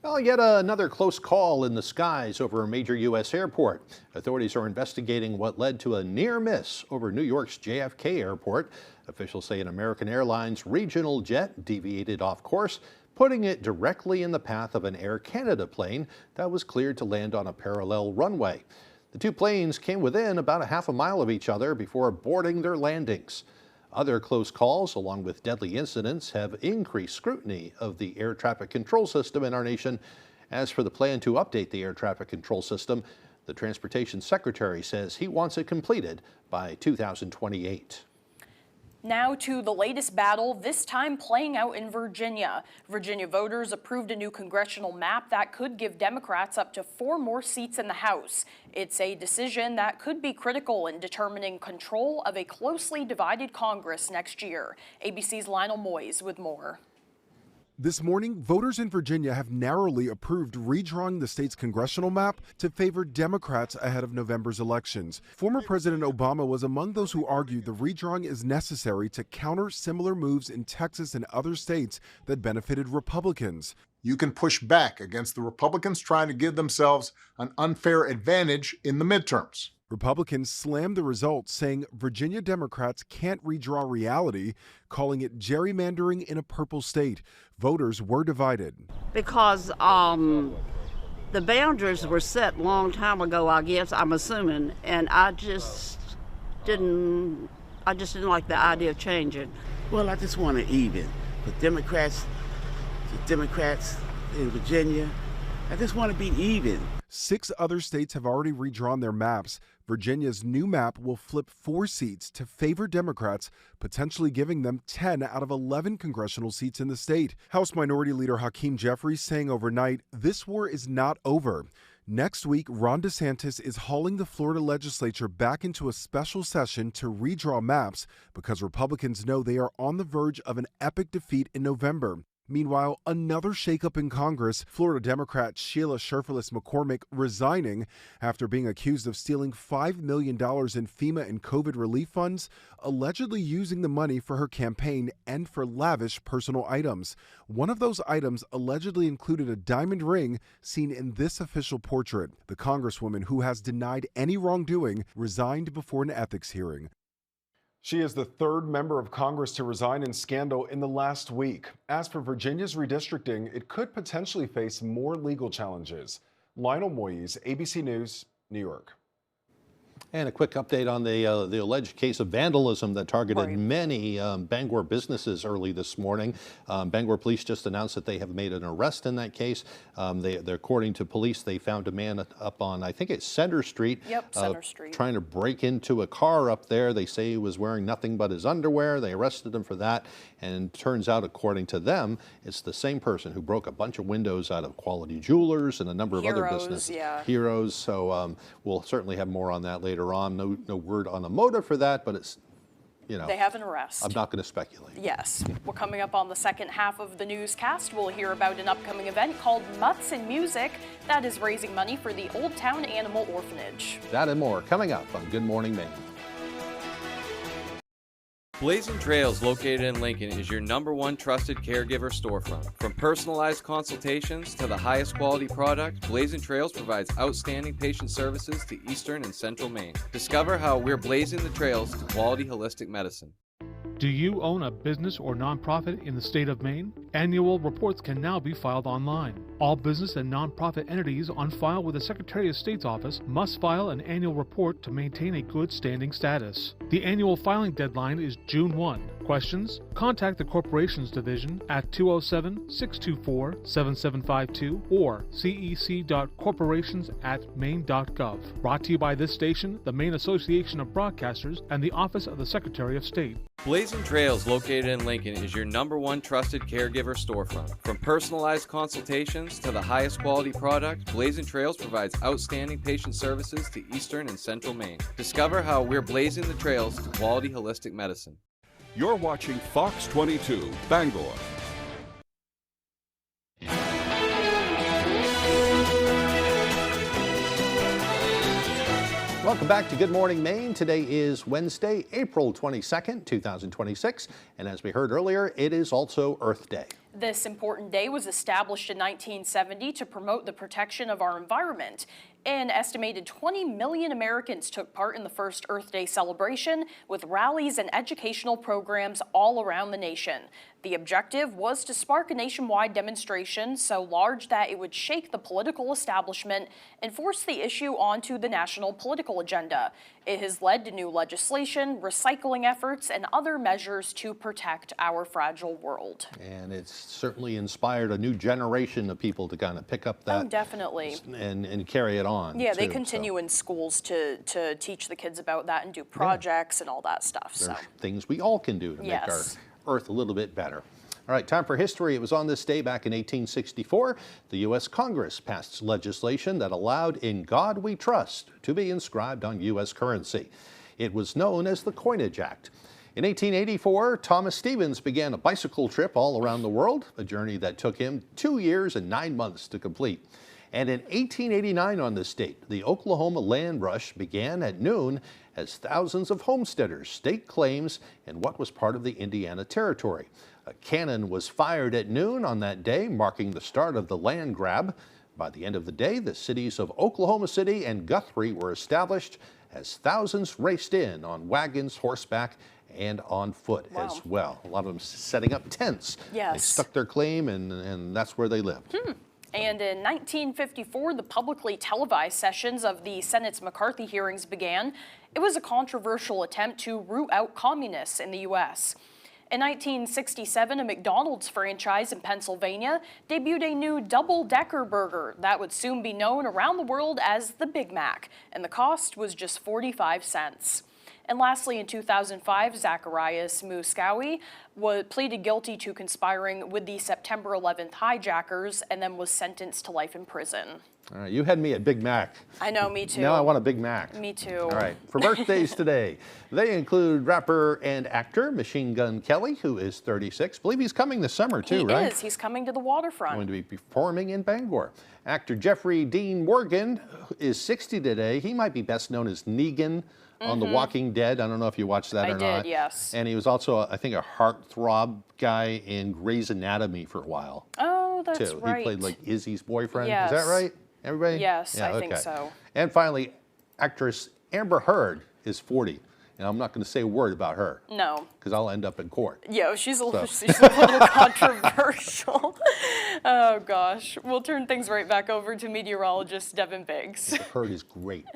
Well, yet another close call in the skies over a major U.S. airport. Authorities are investigating what led to a near miss over New York's JFK airport. Officials say an American Airlines regional jet deviated off course, putting it directly in the path of an Air Canada plane that was cleared to land on a parallel runway. The 2 planes came within about a half a mile of each other before boarding their landings. Other close calls, along with deadly incidents, have increased scrutiny of the air traffic control system in our nation. As for the plan to update the air traffic control system, the Transportation Secretary says he wants it completed by 2028. Now to the latest battle, this time playing out in Virginia. Virginia voters approved a new congressional map that could give Democrats up to 4 more seats in the House. It's a decision that could be critical in determining control of a closely divided Congress next year. ABC's Lionel Moyes with more. This morning, voters in Virginia have narrowly approved redrawing the state's congressional map to favor Democrats ahead of November's elections. Former President Obama was among those who argued the redrawing is necessary to counter similar moves in Texas and other states that benefited Republicans. You can push back against the Republicans trying to give themselves an unfair advantage in the midterms. Republicans slammed the result, saying Virginia Democrats can't redraw reality, calling it gerrymandering in a purple state. Voters were divided. Because the boundaries were set a long time ago, I guess, I'm assuming, and I just didn't like the idea of changing. Well, I just want it even. The Democrats in Virginia, I just want to be even. 6 other states have already redrawn their maps. Virginia's new map will flip 4 seats to favor Democrats, potentially giving them 10 out of 11 congressional seats in the state. House Minority Leader Hakeem Jeffries saying overnight, this war is not over. Next week, Ron DeSantis is hauling the Florida legislature back into a special session to redraw maps because Republicans know they are on the verge of an epic defeat in November. Meanwhile, another shakeup in Congress, Florida Democrat Sheila Sherfullis McCormick resigning after being accused of stealing $5 million in FEMA and COVID relief funds, allegedly using the money for her campaign and for lavish personal items. One of those items allegedly included a diamond ring seen in this official portrait. The Congresswoman, who has denied any wrongdoing, resigned before an ethics hearing. She is the 3rd member of Congress to resign in scandal in the last week. As for Virginia's redistricting, it could potentially face more legal challenges. Lionel Moyes, ABC News, New York. And a quick update on the alleged case of vandalism that targeted many Bangor businesses early this morning. Bangor police just announced that they have made an arrest in that case. According to police, they found a man up on, I think it's Center Street. Yep, Center Street. Trying to break into a car up there. They say he was wearing nothing but his underwear. They arrested him for that. And turns out, according to them, it's the same person who broke a bunch of windows out of Quality Jewelers and a number of other businesses. Yeah. Heroes. So we'll certainly have more on that later on. No word on the motive for that, but it's, you know. They have an arrest. I'm not going to speculate. Yes. Well, coming up on the second half of the newscast, we'll hear about an upcoming event called Mutts in Music that is raising money for the Old Town Animal Orphanage. That and more coming up on Good Morning Maine. Blazing Trails, located in Lincoln, is your #1 trusted caregiver storefront. From personalized consultations to the highest quality product, Blazing Trails provides outstanding patient services to Eastern and Central Maine. Discover how we're blazing the trails to quality holistic medicine. Do you own a business or nonprofit in the state of Maine? Annual reports can now be filed online. All business and nonprofit entities on file with the Secretary of State's office must file an annual report to maintain a good standing status. The annual filing deadline is June 1. Questions? Contact the Corporations Division at 207-624-7752 or cec.corporations@maine.gov. Brought to you by this station, the Maine Association of Broadcasters, and the Office of the Secretary of State. Blazing Trails, located in Lincoln, is your #1 trusted caregiver storefront. From personalized consultations to the highest quality product, Blazing Trails provides outstanding patient services to Eastern and Central Maine. Discover how we're blazing the trails to quality holistic medicine. You're watching Fox 22, Bangor. Welcome back to Good Morning Maine. Today is Wednesday, April 22nd, 2026. And as we heard earlier, it is also Earth Day. This important day was established in 1970 to promote the protection of our environment. An estimated 20 million Americans took part in the first Earth Day celebration with rallies and educational programs all around the nation. The objective was to spark a nationwide demonstration so large that it would shake the political establishment and force the issue onto the national political agenda. It has led to new legislation, recycling efforts, and other measures to protect our fragile world. And it's certainly inspired a new generation of people to kind of pick up that. Oh, definitely. And carry it on. Yeah, they too, continue in schools to teach the kids about that and do projects and all that stuff. There's things we all can do to make our Earth a little bit better. All right, time for history. It was on this day back in 1864, the U.S. Congress passed legislation that allowed "In God We Trust" to be inscribed on U.S. currency. It was known as the Coinage Act. In 1884, Thomas Stevens began a bicycle trip all around the world, a journey that took him 2 years and 9 months to complete. And in 1889 on this date, the Oklahoma land rush began at noon as thousands of homesteaders staked claims in what was part of the Indiana Territory. A cannon was fired at noon on that day, marking the start of the land grab. By the end of the day, the cities of Oklahoma City and Guthrie were established as thousands raced in on wagons, horseback, and on foot as well. A lot of them setting up tents. Yes. They stuck their claim, and that's where they lived. And in 1954, the publicly televised sessions of the Senate's McCarthy hearings began. It was a controversial attempt to root out communists in the U.S. In 1967, a McDonald's franchise in Pennsylvania debuted a new double-decker burger that would soon be known around the world as the Big Mac, and the cost was just 45 cents. And lastly, in 2005, Zacharias Muskawi pleaded guilty to conspiring with the September 11th hijackers and then was sentenced to life in prison. All right, you had me at Big Mac. I know, me too. Now I want a Big Mac. Me too. All right, for birthdays today, they include rapper and actor Machine Gun Kelly, who is 36. I believe he's coming this summer too, right? He is. He's coming to the waterfront. Going to be performing in Bangor. Actor Jeffrey Dean Morgan is 60 today. He might be best known as Negan on The Walking Dead. I don't know if you watched that or not. I did, yes. And he was also, I think, a heartthrob guy in Grey's Anatomy for a while. Oh, that's too. right. He played like Izzy's boyfriend. Yes. Is that right? Everybody? Yes, yeah, I think so. And finally, actress Amber Heard is 40. And I'm not going to say a word about her. No. Because I'll end up in court. Yeah, she's a little controversial. Oh, gosh. We'll turn things right back over to meteorologist Devin Biggs. Heard is great.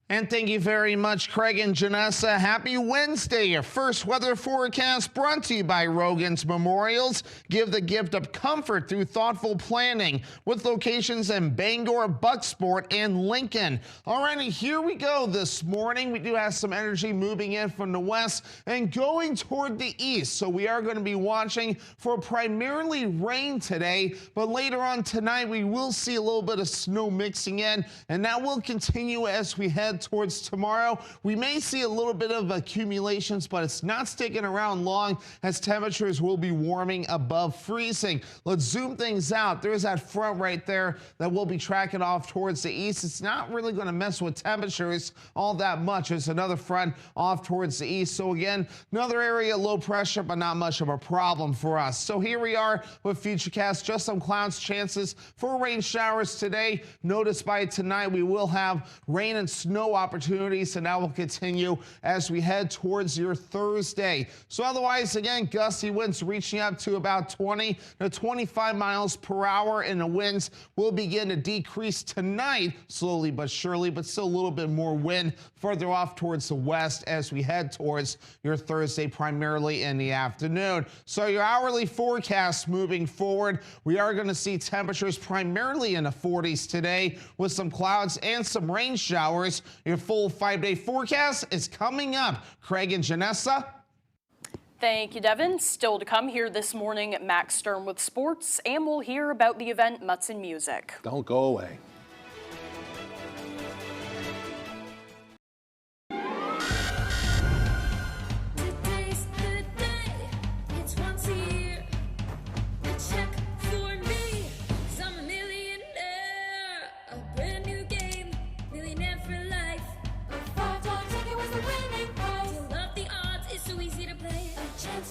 And thank you very much, Craig and Janessa. Happy Wednesday. Your first weather forecast brought to you by Rogan's Memorials. Give the gift of comfort through thoughtful planning with locations in Bangor, Bucksport, and Lincoln. Alrighty, here we go this morning. We do have some energy moving in from the west and going toward the east. So we are going to be watching for primarily rain today, but later on tonight we will see a little bit of snow mixing in, and that will continue as we head towards tomorrow. We may see a little bit of accumulations, but it's not sticking around long as temperatures will be warming above freezing. Let's zoom things out. There's that front right there that will be tracking off towards the east. It's not really going to mess with temperatures all that much. There's another front off towards the east. So again, another area low pressure, but not much of a problem for us. So here we are with Futurecast. Just some clouds, chances for rain showers today. Notice by tonight we will have rain and snow opportunities, and that will continue as we head towards your Thursday. So otherwise, again, gusty winds reaching up to about 20 to 25 miles per hour, and the winds will begin to decrease tonight, slowly but surely, but still a little bit more wind further off towards the west as we head towards your Thursday, primarily in the afternoon. So your hourly forecast moving forward, we are going to see temperatures primarily in the 40s today with some clouds and some rain showers. Your full 5-day forecast is coming up. Craig and Janessa. Thank you, Devin. Still to come here this morning, Max Stern with sports, and we'll hear about the event Mutts and Music. Don't go away.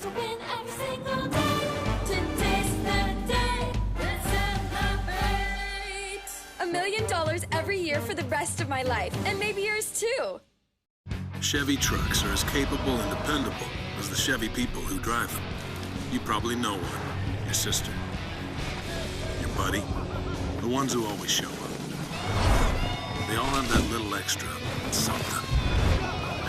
To win every single day. Today's the day. Let's celebrate. $1 million every year for the rest of my life, and maybe yours too. Chevy trucks are as capable and dependable as the Chevy people who drive them. You probably know one. Your sister. Your buddy. The ones who always show up. They all have that little extra something.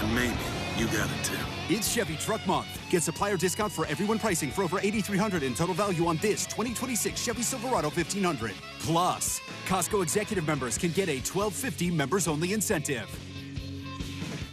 And maybe you got it too. It's Chevy Truck Month. Get supplier discount for everyone pricing for over $8,300 in total value on this 2026 Chevy Silverado 1500. Plus, Costco executive members can get a $12.50 members-only incentive.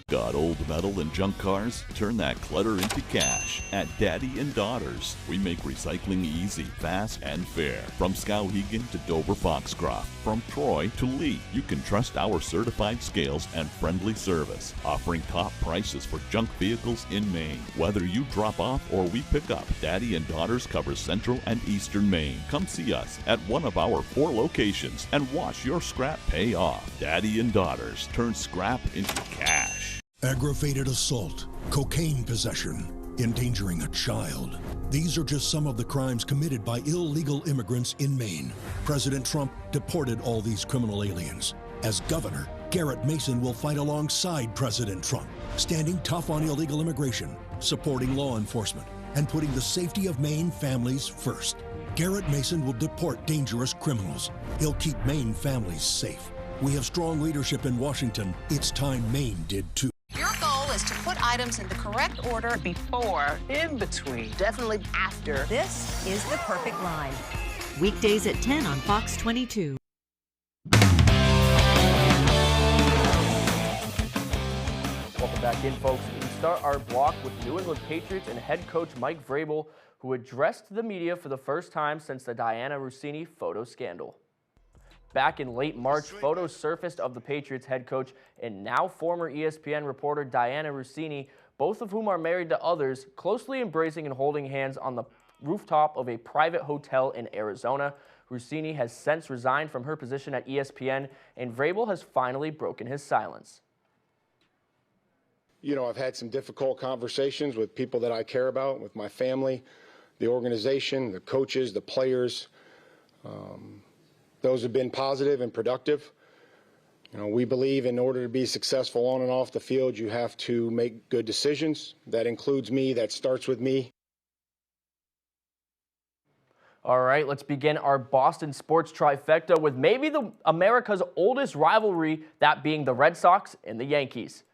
Got old metal and junk cars? Turn that clutter into cash at Daddy and Daughters. We make recycling easy, fast, and fair. From Skowhegan to Dover Foxcroft, from Troy to Lee, you can trust our certified scales and friendly service, offering top prices for junk vehicles in Maine. Whether you drop off or we pick up, Daddy and Daughters covers Central and Eastern Maine. Come see us at one of our 4 locations and watch your scrap pay off. Daddy and Daughters turn scrap into cash. Aggravated assault, cocaine possession, endangering a child. These are just some of the crimes committed by illegal immigrants in Maine. President Trump deported all these criminal aliens. As governor, Garrett Mason will fight alongside President Trump, standing tough on illegal immigration, supporting law enforcement, and putting the safety of Maine families first. Garrett Mason will deport dangerous criminals. He'll keep Maine families safe. We have strong leadership in Washington. It's time Maine did too. Your goal is to put items in the correct order before, in between, definitely after. This is the perfect line. Weekdays at 10 on Fox 22. Welcome back in, folks. We start our block with New England Patriots and head coach Mike Vrabel, who addressed the media for the first time since the Diana Russini photo scandal. Back in late March, photos surfaced of the Patriots head coach and now former ESPN reporter Diana Russini, both of whom are married to others, closely embracing and holding hands on the rooftop of a private hotel in Arizona. Russini has since resigned from her position at ESPN, and Vrabel has finally broken his silence. You know, I've had some difficult conversations with people that I care about, with my family, the organization, the coaches, the players. Those have been positive and productive. You know, we believe in order to be successful on and off the field, you have to make good decisions. That includes me. That starts with me. All right, let's begin our Boston sports trifecta with maybe America's oldest rivalry, that being the Red Sox and the Yankees.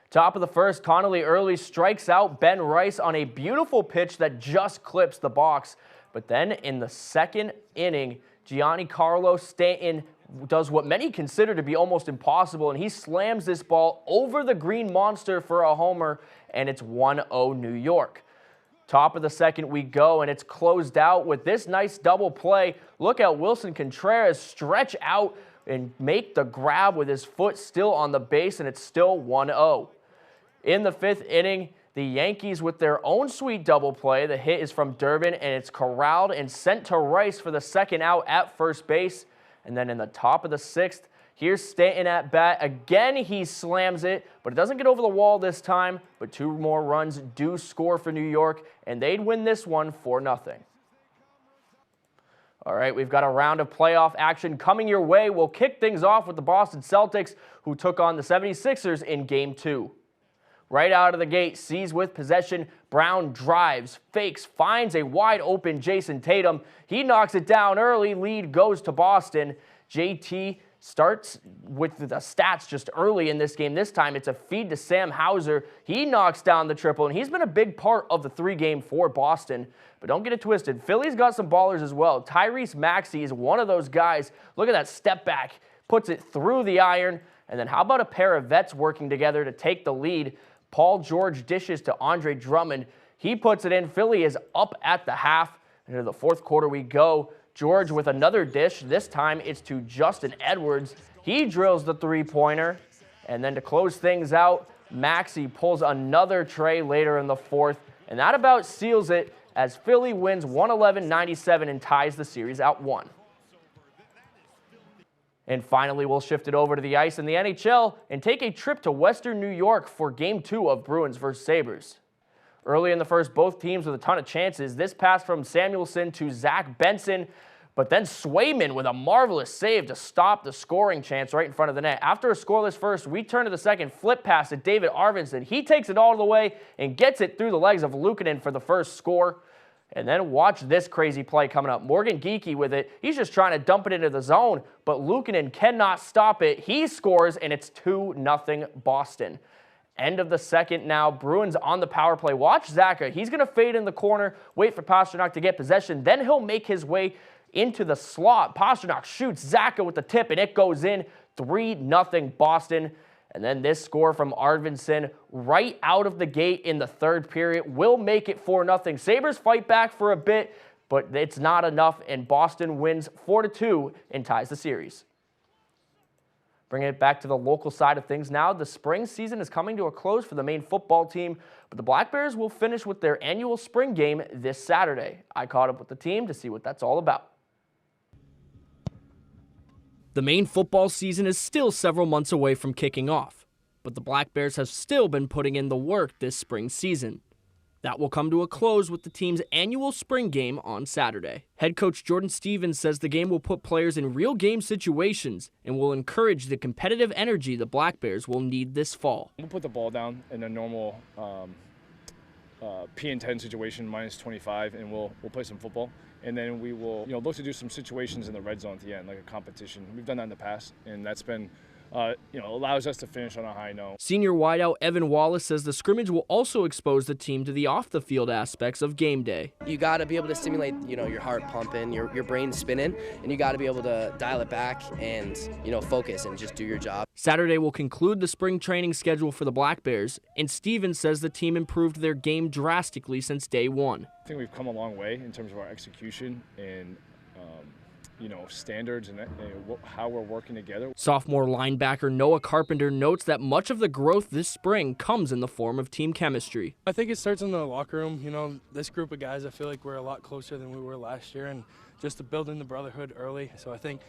Top of the first, Connolly Early strikes out Ben Rice on a beautiful pitch that just clips the box. But then in the second inning, Giancarlo Stanton does what many consider to be almost impossible, and he slams this ball over the green monster for a homer, and it's 1-0 New York. Top of the second we go, and it's closed out with this nice double play. Look at Wilson Contreras stretch out and make the grab with his foot still on the base, and it's still 1-0. In the fifth inning, the Yankees with their own sweet double play. The hit is from Durbin, and it's corralled and sent to Rice for the second out at first base. And then in the top of the sixth, here's Stanton at bat. Again, he slams it, but it doesn't get over the wall this time. But 2 more runs do score for New York, and they'd win this one 4-0. All right, we've got a round of playoff action coming your way. We'll kick things off with the Boston Celtics, who took on the 76ers in Game 2. Right out of the gate, sees with possession, Brown drives, fakes, finds a wide open Jason Tatum. He knocks it down early, lead goes to Boston. JT starts with the stats just early in this game. This time it's a feed to Sam Hauser. He knocks down the triple, and he's been a big part of the 3-game for Boston. But don't get it twisted, Philly's got some ballers as well. Tyrese Maxey is one of those guys. Look at that step back, puts it through the iron. And then how about a pair of vets working together to take the lead? Paul George dishes to Andre Drummond. He puts it in. Philly is up at the half. Into the fourth quarter we go. George with another dish. This time it's to Justin Edwards. He drills the 3-pointer. And then to close things out, Maxey pulls another tray later in the fourth. And that about seals it as Philly wins 111-97 and ties the series at 1. And finally, we'll shift it over to the ice in the NHL and take a trip to Western New York for Game 2 of Bruins vs. Sabres. Early in the first, both teams with a ton of chances. This pass from Samuelson to Zach Benson, but then Swayman with a marvelous save to stop the scoring chance right in front of the net. After a scoreless first, we turn to the second, flip pass to David Arvidsson. He takes it all the way and gets it through the legs of Luukkonen for the first score. And then watch this crazy play coming up. Morgan Geekie with it. He's just trying to dump it into the zone, but Luukkonen cannot stop it. He scores, and it's 2-0 Boston. End of the second now. Bruins on the power play. Watch Zacha. He's going to fade in the corner, wait for Pastrnak to get possession. Then he'll make his way into the slot. Pastrnak shoots Zacha with the tip, and it goes in. 3-0 Boston. And then this score from Arvidsson right out of the gate in the third period will make it 4-0. Sabres fight back for a bit, but it's not enough, and Boston wins 4-2 and ties the series. Bringing it back to the local side of things now, the spring season is coming to a close for the Maine football team, but the Black Bears will finish with their annual spring game this Saturday. I caught up with the team to see what that's all about. The Maine football season is still several months away from kicking off, but the Black Bears have still been putting in the work this spring season. That will come to a close with the team's annual spring game on Saturday. Head coach Jordan Stevens says the game will put players in real game situations and will encourage the competitive energy the Black Bears will need this fall. We'll put the ball down in a normal P10 situation, minus 25, and we'll play some football. And then we will look to do some situations in the red zone at the end, like a competition. We've done that in the past, and that's been allows us to finish on a high note. Senior wideout Evan Wallace says the scrimmage will also expose the team to the off-the-field aspects of game day. You got to be able to stimulate, your heart pumping, your brain spinning, and you got to be able to dial it back and, focus and just do your job. Saturday will conclude the spring training schedule for the Black Bears, and Stevens says the team improved their game drastically since day one. I think we've come a long way in terms of our execution and standards and how we're working together. Sophomore linebacker Noah Carpenter notes that much of the growth this spring comes in the form of team chemistry. I think it starts in the locker room. This group of guys, I feel like we're a lot closer than we were last year, and just to build in the brotherhood early. So I think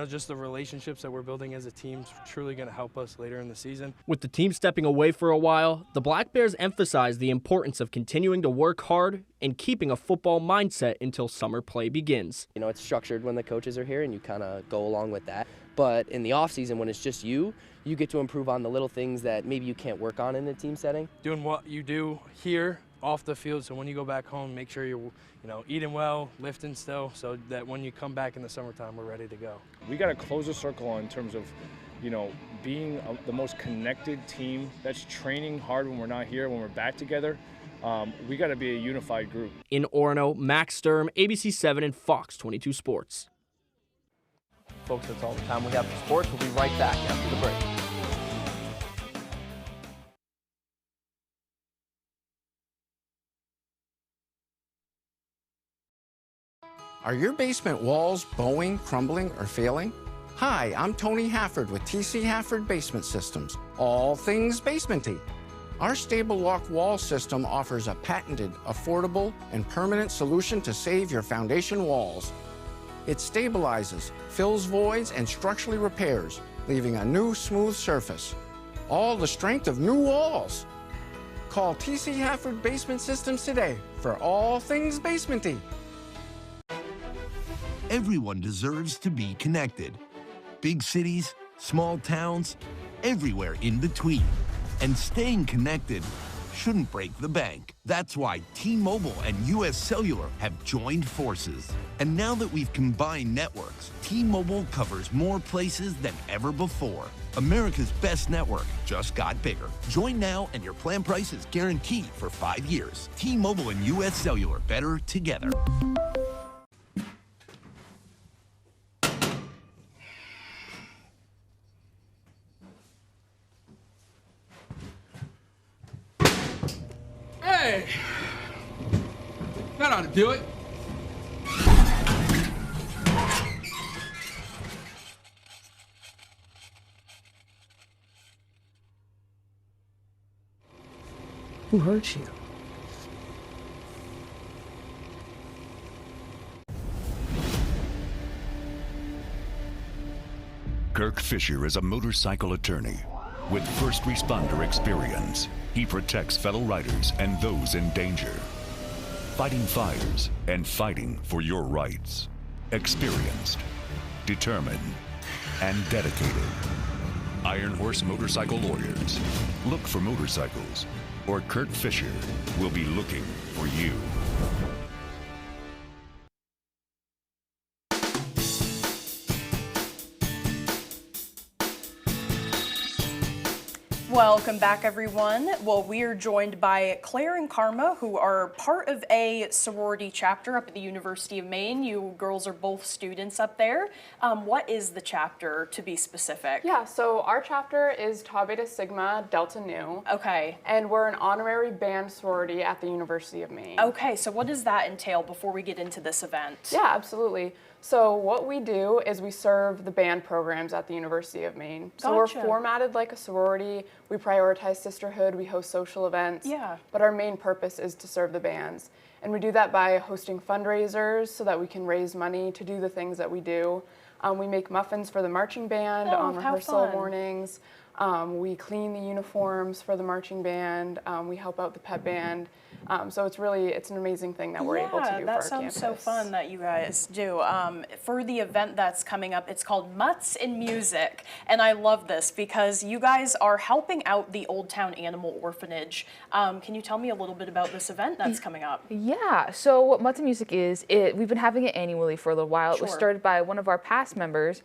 just the relationships that we're building as a team is truly going to help us later in the season. With the team stepping away for a while, the Black Bears emphasize the importance of continuing to work hard and keeping a football mindset until summer play begins. It's structured when the coaches are here, and you kind of go along with that. But in the off season, when it's just you get to improve on the little things that maybe you can't work on in a team setting. Doing what you do here off the field, so when you go back home, make sure you're eating well, lifting still, so that when you come back in the summertime, we're ready to go. We got to close the circle in terms of being the most connected team that's training hard when we're not here. When we're back together, we got to be a unified group. In Orono, Max Sturm, ABC7 and Fox 22 Sports. Folks, that's all the time we have for sports. We'll be right back after the break. Are your basement walls bowing, crumbling, or failing? Hi, I'm Tony Hafford with TC Hafford Basement Systems, all things basementy. Our stable lock wall system offers a patented, affordable, and permanent solution to save your foundation walls. It stabilizes, fills voids, and structurally repairs, leaving a new smooth surface. All the strength of new walls. Call TC Hafford Basement Systems today for all things basementy. Everyone deserves to be connected. Big cities, small towns, everywhere in between. And staying connected shouldn't break the bank. That's why T-Mobile and US Cellular have joined forces. And now that we've combined networks, T-Mobile covers more places than ever before. America's best network just got bigger. Join now and your plan price is guaranteed for 5 years. T-Mobile and US Cellular, better together. Hey! That ought to do it. Who hurt you? Kirk Fisher is a motorcycle attorney with first responder experience. He protects fellow riders and those in danger, fighting fires and fighting for your rights. Experienced, determined, and dedicated. Iron Horse Motorcycle Lawyers. Look for motorcycles, or Kirk Fisher will be looking for you. Welcome back, everyone. Well, we are joined by Claire and Karma, who are part of a sorority chapter up at the University of Maine. You girls are both students up there. What is the chapter, to be specific? Yeah, so our chapter is Tau Beta Sigma Delta Nu. Okay. And we're an honorary band sorority at the University of Maine. Okay, so what does that entail before we get into this event? Yeah, absolutely. So what we do is we serve the band programs at the University of Maine. So Gotcha. we're formatted like a sorority. We prioritize sisterhood. We host social events. Yeah. But our main purpose is to serve the bands. And we do that by hosting fundraisers so that we can raise money to do the things that we do. We make muffins for the marching band on rehearsal mornings. We clean the uniforms for the marching band. We help out the pep band. So it's an amazing thing that we're able to do for our campus. That sounds so fun that you guys do. For the event that's coming up, it's called Mutts in Music. And I love this because you guys are helping out the Old Town Animal Orphanage. Can you tell me a little bit about this event that's coming up? Yeah, so what Mutts in Music is, we've been having it annually for a little while. It was started by one of our past members.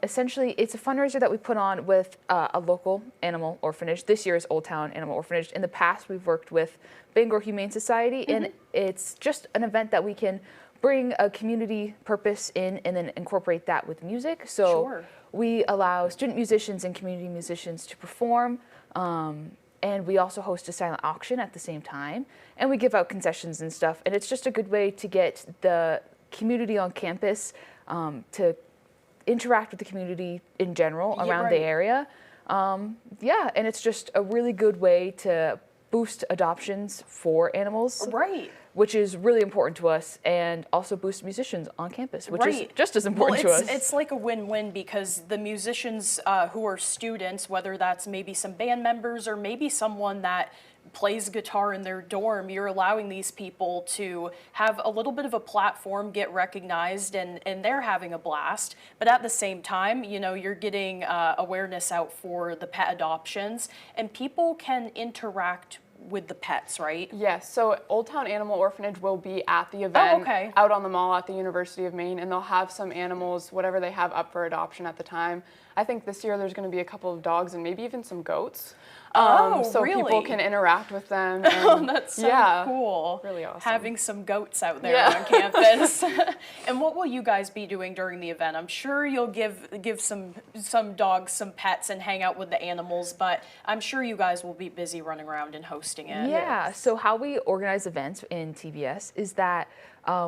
Essentially, it's a fundraiser that we put on with a local animal orphanage. This year is Old Town Animal Orphanage. In the past, we've worked with Bangor Humane Society, and it's just an event that we can bring a community purpose in and then incorporate that with music. So we allow student musicians and community musicians to perform, and we also host a silent auction at the same time, and we give out concessions and stuff. And it's just a good way to get the community on campus to interact with the community in general around the area. Yeah, and it's just a really good way to boost adoptions for animals. Right. Which is really important to us, and also boost musicians on campus, which is just as important to us. It's like a win-win because the musicians who are students, whether that's maybe some band members or maybe someone that plays guitar in their dorm, you're allowing these people to have a little bit of a platform, get recognized, and they're having a blast. But at the same time, you know, you're getting awareness out for the pet adoptions, and people can interact with the pets, right? Yes, so Old Town Animal Orphanage will be at the event out on the mall at the University of Maine, and they'll have some animals, whatever they have up for adoption at the time. I think this year there's going to be a couple of dogs and maybe even some goats. So really? People can interact with them. And, that's so cool. Really awesome. Having some goats out there on campus. And what will you guys be doing during the event? I'm sure you'll give some dogs some pets and hang out with the animals, but I'm sure you guys will be busy running around and hosting it. Yeah, so how we organize events in TBS is that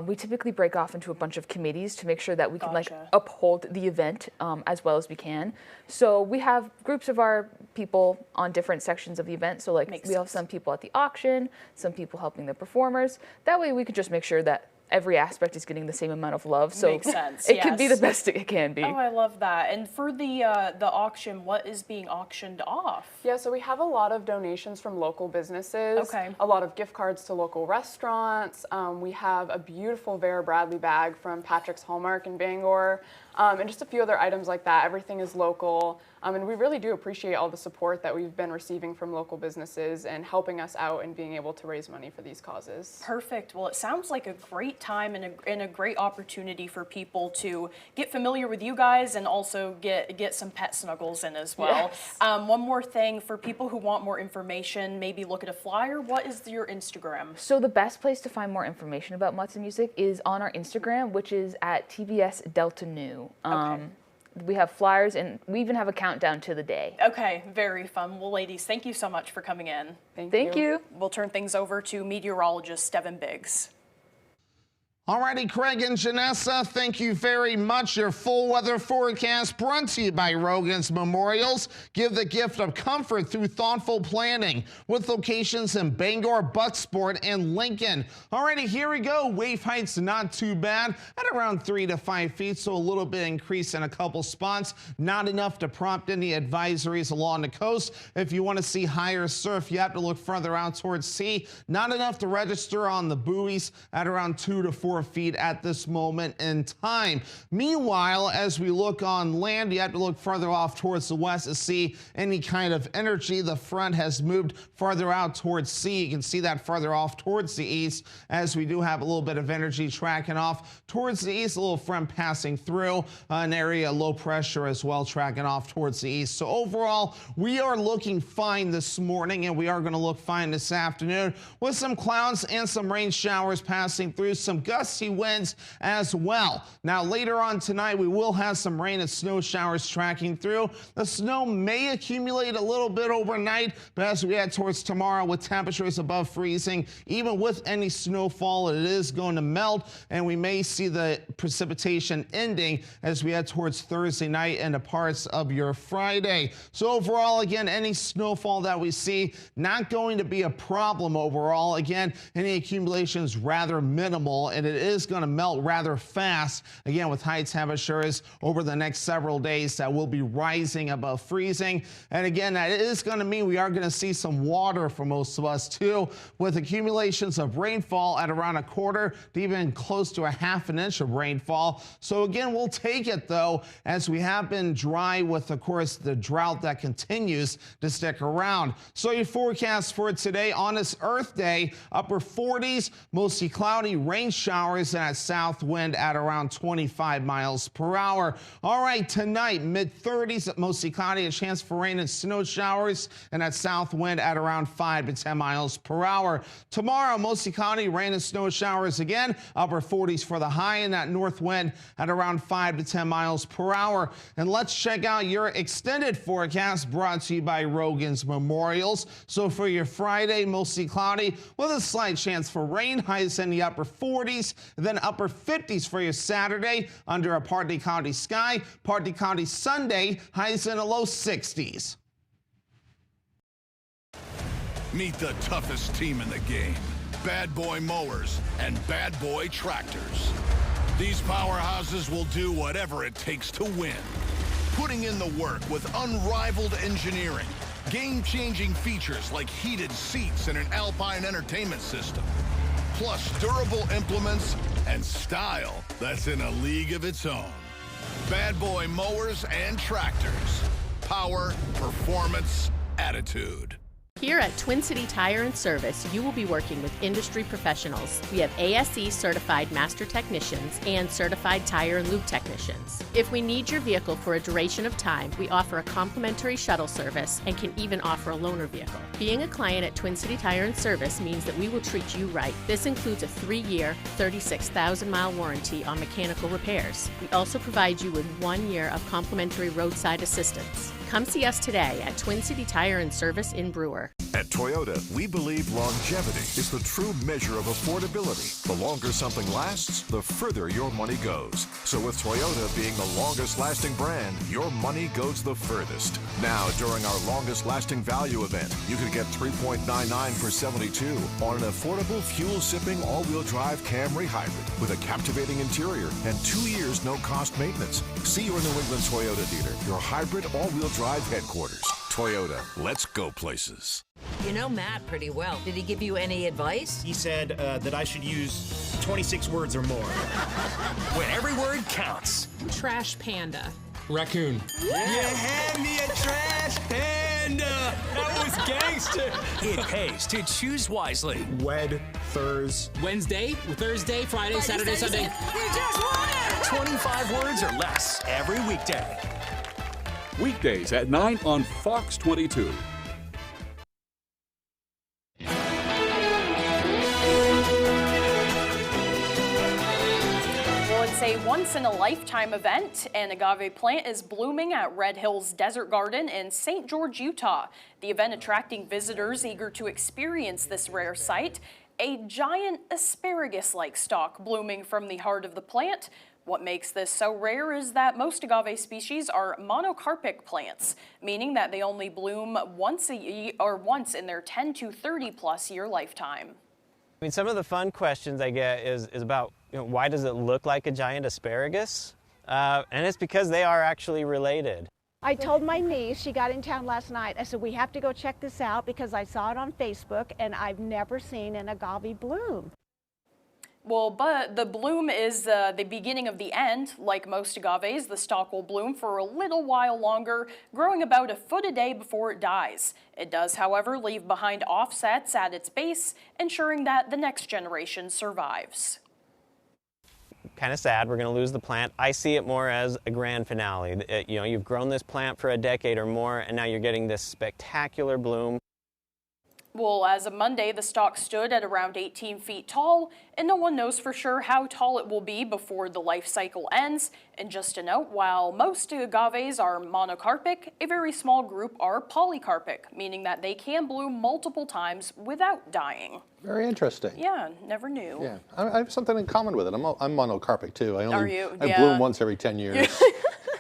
we typically break off into a bunch of committees to make sure that we can like uphold the event as well as we can. So we have groups of our people on different sections of the event. So like we have some people at the auction, some people helping the performers. That way we could just make sure that every aspect is getting the same amount of love. So Makes sense, it could be the best it can be. Oh, I love that. And for the auction, what is being auctioned off? Yeah, so we have a lot of donations from local businesses. A lot of gift cards to local restaurants. We have a beautiful Vera Bradley bag from Patrick's Hallmark in Bangor. And just a few other items like that. Everything is local. And we really do appreciate all the support that we've been receiving from local businesses and helping us out and being able to raise money for these causes. Perfect. Well, it sounds like a great time and a great opportunity for people to get familiar with you guys and also get some pet snuggles in as well. Yes. One more thing for people who want more information, maybe look at a flyer. What is your Instagram? So the best place to find more information about Mutts in Music is on our Instagram, which is at TBS Delta Nu. We have flyers, and we even have a countdown to the day. Okay, very fun. Well, ladies, thank you so much for coming in. Thank you. We'll turn things over to meteorologist Devin Biggs. Alrighty, Craig and Janessa, thank you very much. Your full weather forecast brought to you by Rogan's Memorials. Give the gift of comfort through thoughtful planning with locations in Bangor, Bucksport, and Lincoln. Alrighty, here we go. Wave heights not too bad at around 3 to 5 feet, so a little bit increase in a couple spots. Not enough to prompt any advisories along the coast. If you want to see higher surf, you have to look further out towards sea. Not enough to register on the buoys at around 2 to 4 4 feet at this moment in time. Meanwhile, as we look on land, you have to look further off towards the west to see any kind of energy. The front has moved farther out towards sea. You can see that further off towards the east, as we do have a little bit of energy tracking off towards the east, a little front passing through an area low pressure as well, tracking off towards the east. So overall, we are looking fine this morning, and we are going to look fine this afternoon with some clouds and some rain showers passing through, some gusty winds as well. Now later on tonight, we will have some rain and snow showers tracking through. The snow may accumulate a little bit overnight, but as we head towards tomorrow with temperatures above freezing, even with any snowfall, it is going to melt, and we may see the precipitation ending as we head towards Thursday night and the parts of your Friday. So overall, again, any snowfall that we see, not going to be a problem overall. Again, any accumulation is rather minimal, and it is going to melt rather fast, again, with high temperatures over the next several days that will be rising above freezing. And again, that is going to mean we are going to see some water for most of us too, with accumulations of rainfall at around 1/4 to even close to 1/2 inch of rainfall. So again, we'll take it though, as we have been dry with, of course, the drought that continues to stick around. So your forecast for today on this Earth Day, upper 40s, mostly cloudy, rain showers, and that south wind at around 25 miles per hour. All right, tonight, mid-30s, mostly cloudy, a chance for rain and snow showers, and that south wind at around 5 to 10 miles per hour. Tomorrow, mostly cloudy, rain and snow showers again, upper 40s for the high, and that north wind at around 5 to 10 miles per hour. And let's check out your extended forecast brought to you by Rogan's Memorials. So for your Friday, mostly cloudy with a slight chance for rain, highs in the upper 40s, then upper 50s for your Saturday under a partly cloudy sky, partly cloudy Sunday, highs in the low 60s. Meet the toughest team in the game. Bad Boy Mowers and Bad Boy Tractors. These powerhouses will do whatever it takes to win. Putting in the work with unrivaled engineering, game-changing features like heated seats and an Alpine entertainment system, plus durable implements and style that's in a league of its own. Bad Boy Mowers and Tractors. Power, performance, attitude. Here at Twin City Tire and Service, you will be working with industry professionals. We have ASE certified master technicians and certified tire and lube technicians. If we need your vehicle for a duration of time, we offer a complimentary shuttle service and can even offer a loaner vehicle. Being a client at Twin City Tire and Service means that we will treat you right. This includes a 3-year, 36,000-mile warranty on mechanical repairs. We also provide you with 1 year of complimentary roadside assistance. Come see us today at Twin City Tire and Service in Brewer. At Toyota, we believe longevity is the true measure of affordability. The longer something lasts, the further your money goes. So with Toyota being the longest lasting brand, your money goes the furthest. Now, during our longest lasting value event, you can get $3.99 for $72 on an affordable fuel-sipping all-wheel drive Camry hybrid with a captivating interior and 2 years no-cost maintenance. See your New England Toyota dealer, your hybrid all-wheel drive headquarters. Toyota, let's go places. You know Matt pretty well. Did he give you any advice? He said that I should use 26 words or more. When every word counts. Trash panda. Raccoon. You had me a trash panda. That was gangster. It pays to choose wisely. Wednesday, Thursday, Friday, Saturday, Sunday. You just won it! 25 words or less every weekday. Weekdays at 9 on Fox 22. Well, it's a once-in-a-lifetime event. An agave plant is blooming at Red Hills Desert Garden in St. George, Utah. The event attracting visitors eager to experience this rare sight. A giant asparagus-like stalk blooming from the heart of the plant. What makes this so rare is that most agave species are monocarpic plants, meaning that they only bloom once in their 10 to 30 plus year lifetime. I mean, some of the fun questions I get is about, why does it look like a giant asparagus? And it's because they are actually related. I told my niece, she got in town last night, I said, we have to go check this out because I saw it on Facebook and I've never seen an agave bloom. Well, but the bloom is the beginning of the end. Like most agaves, the stalk will bloom for a little while longer, growing about a foot a day before it dies. It does, however, leave behind offsets at its base, ensuring that the next generation survives. Kind of sad, we're going to lose the plant. I see it more as a grand finale. You know, you've grown this plant for a decade or more, and now you're getting this spectacular bloom. Well, as of Monday, the stalk stood at around 18 feet tall, and no one knows for sure how tall it will be before the life cycle ends. And just a note, while most agaves are monocarpic, a very small group are polycarpic, meaning that they can bloom multiple times without dying. Very interesting. Yeah, never knew. Yeah, I have something in common with it. I'm monocarpic too. Are you? I Yeah. bloom once every 10 years.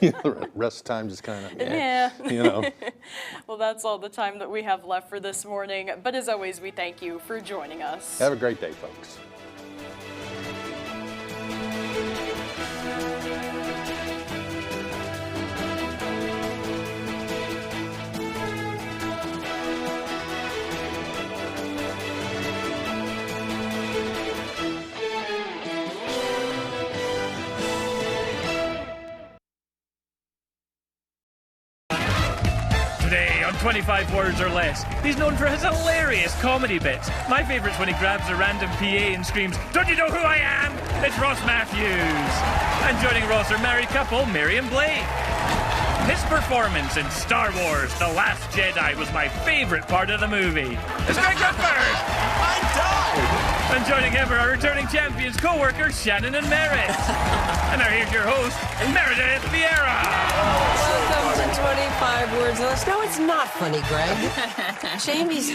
You know, the rest of the time just kind of, Yeah. You know. Well, that's all the time that we have left for this morning. But as always, we thank you for joining us. Have a great day, folks. Today on 25 Words or Less, he's known for his hilarious comedy bits. My favourite's when he grabs a random PA and screams, "Don't you know who I am?" It's Ross Matthews. And joining Ross are married couple Mary and Blake. His performance in Star Wars The Last Jedi was my favourite part of the movie. It's Greg Goodford! I died! And joining him are our returning champions co-workers Shannon and Merritt. And now here's your host, Meredith Vieira. Welcome to 25 Words or Less. No, it's not funny, Greg. Jamie's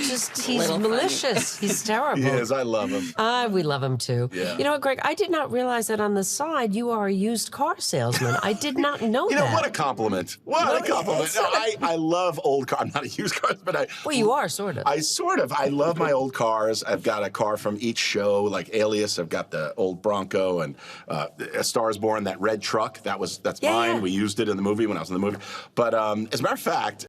he's malicious. Funny. He's terrible. He is. I love him. We love him too. Yeah. You know what, Greg? I did not realize that on the side you are a used car salesman. I did not know that. You know, what a compliment. What a compliment. No, I love old cars. I'm not a used cars, but Well, you are, sort of. I love my old cars. I've got a car from each show, like Alias. I've got the old Bronco and A Star is Born, that red truck. That's mine. Yeah. We used it in the movie when I was in the movie. But as a matter of fact,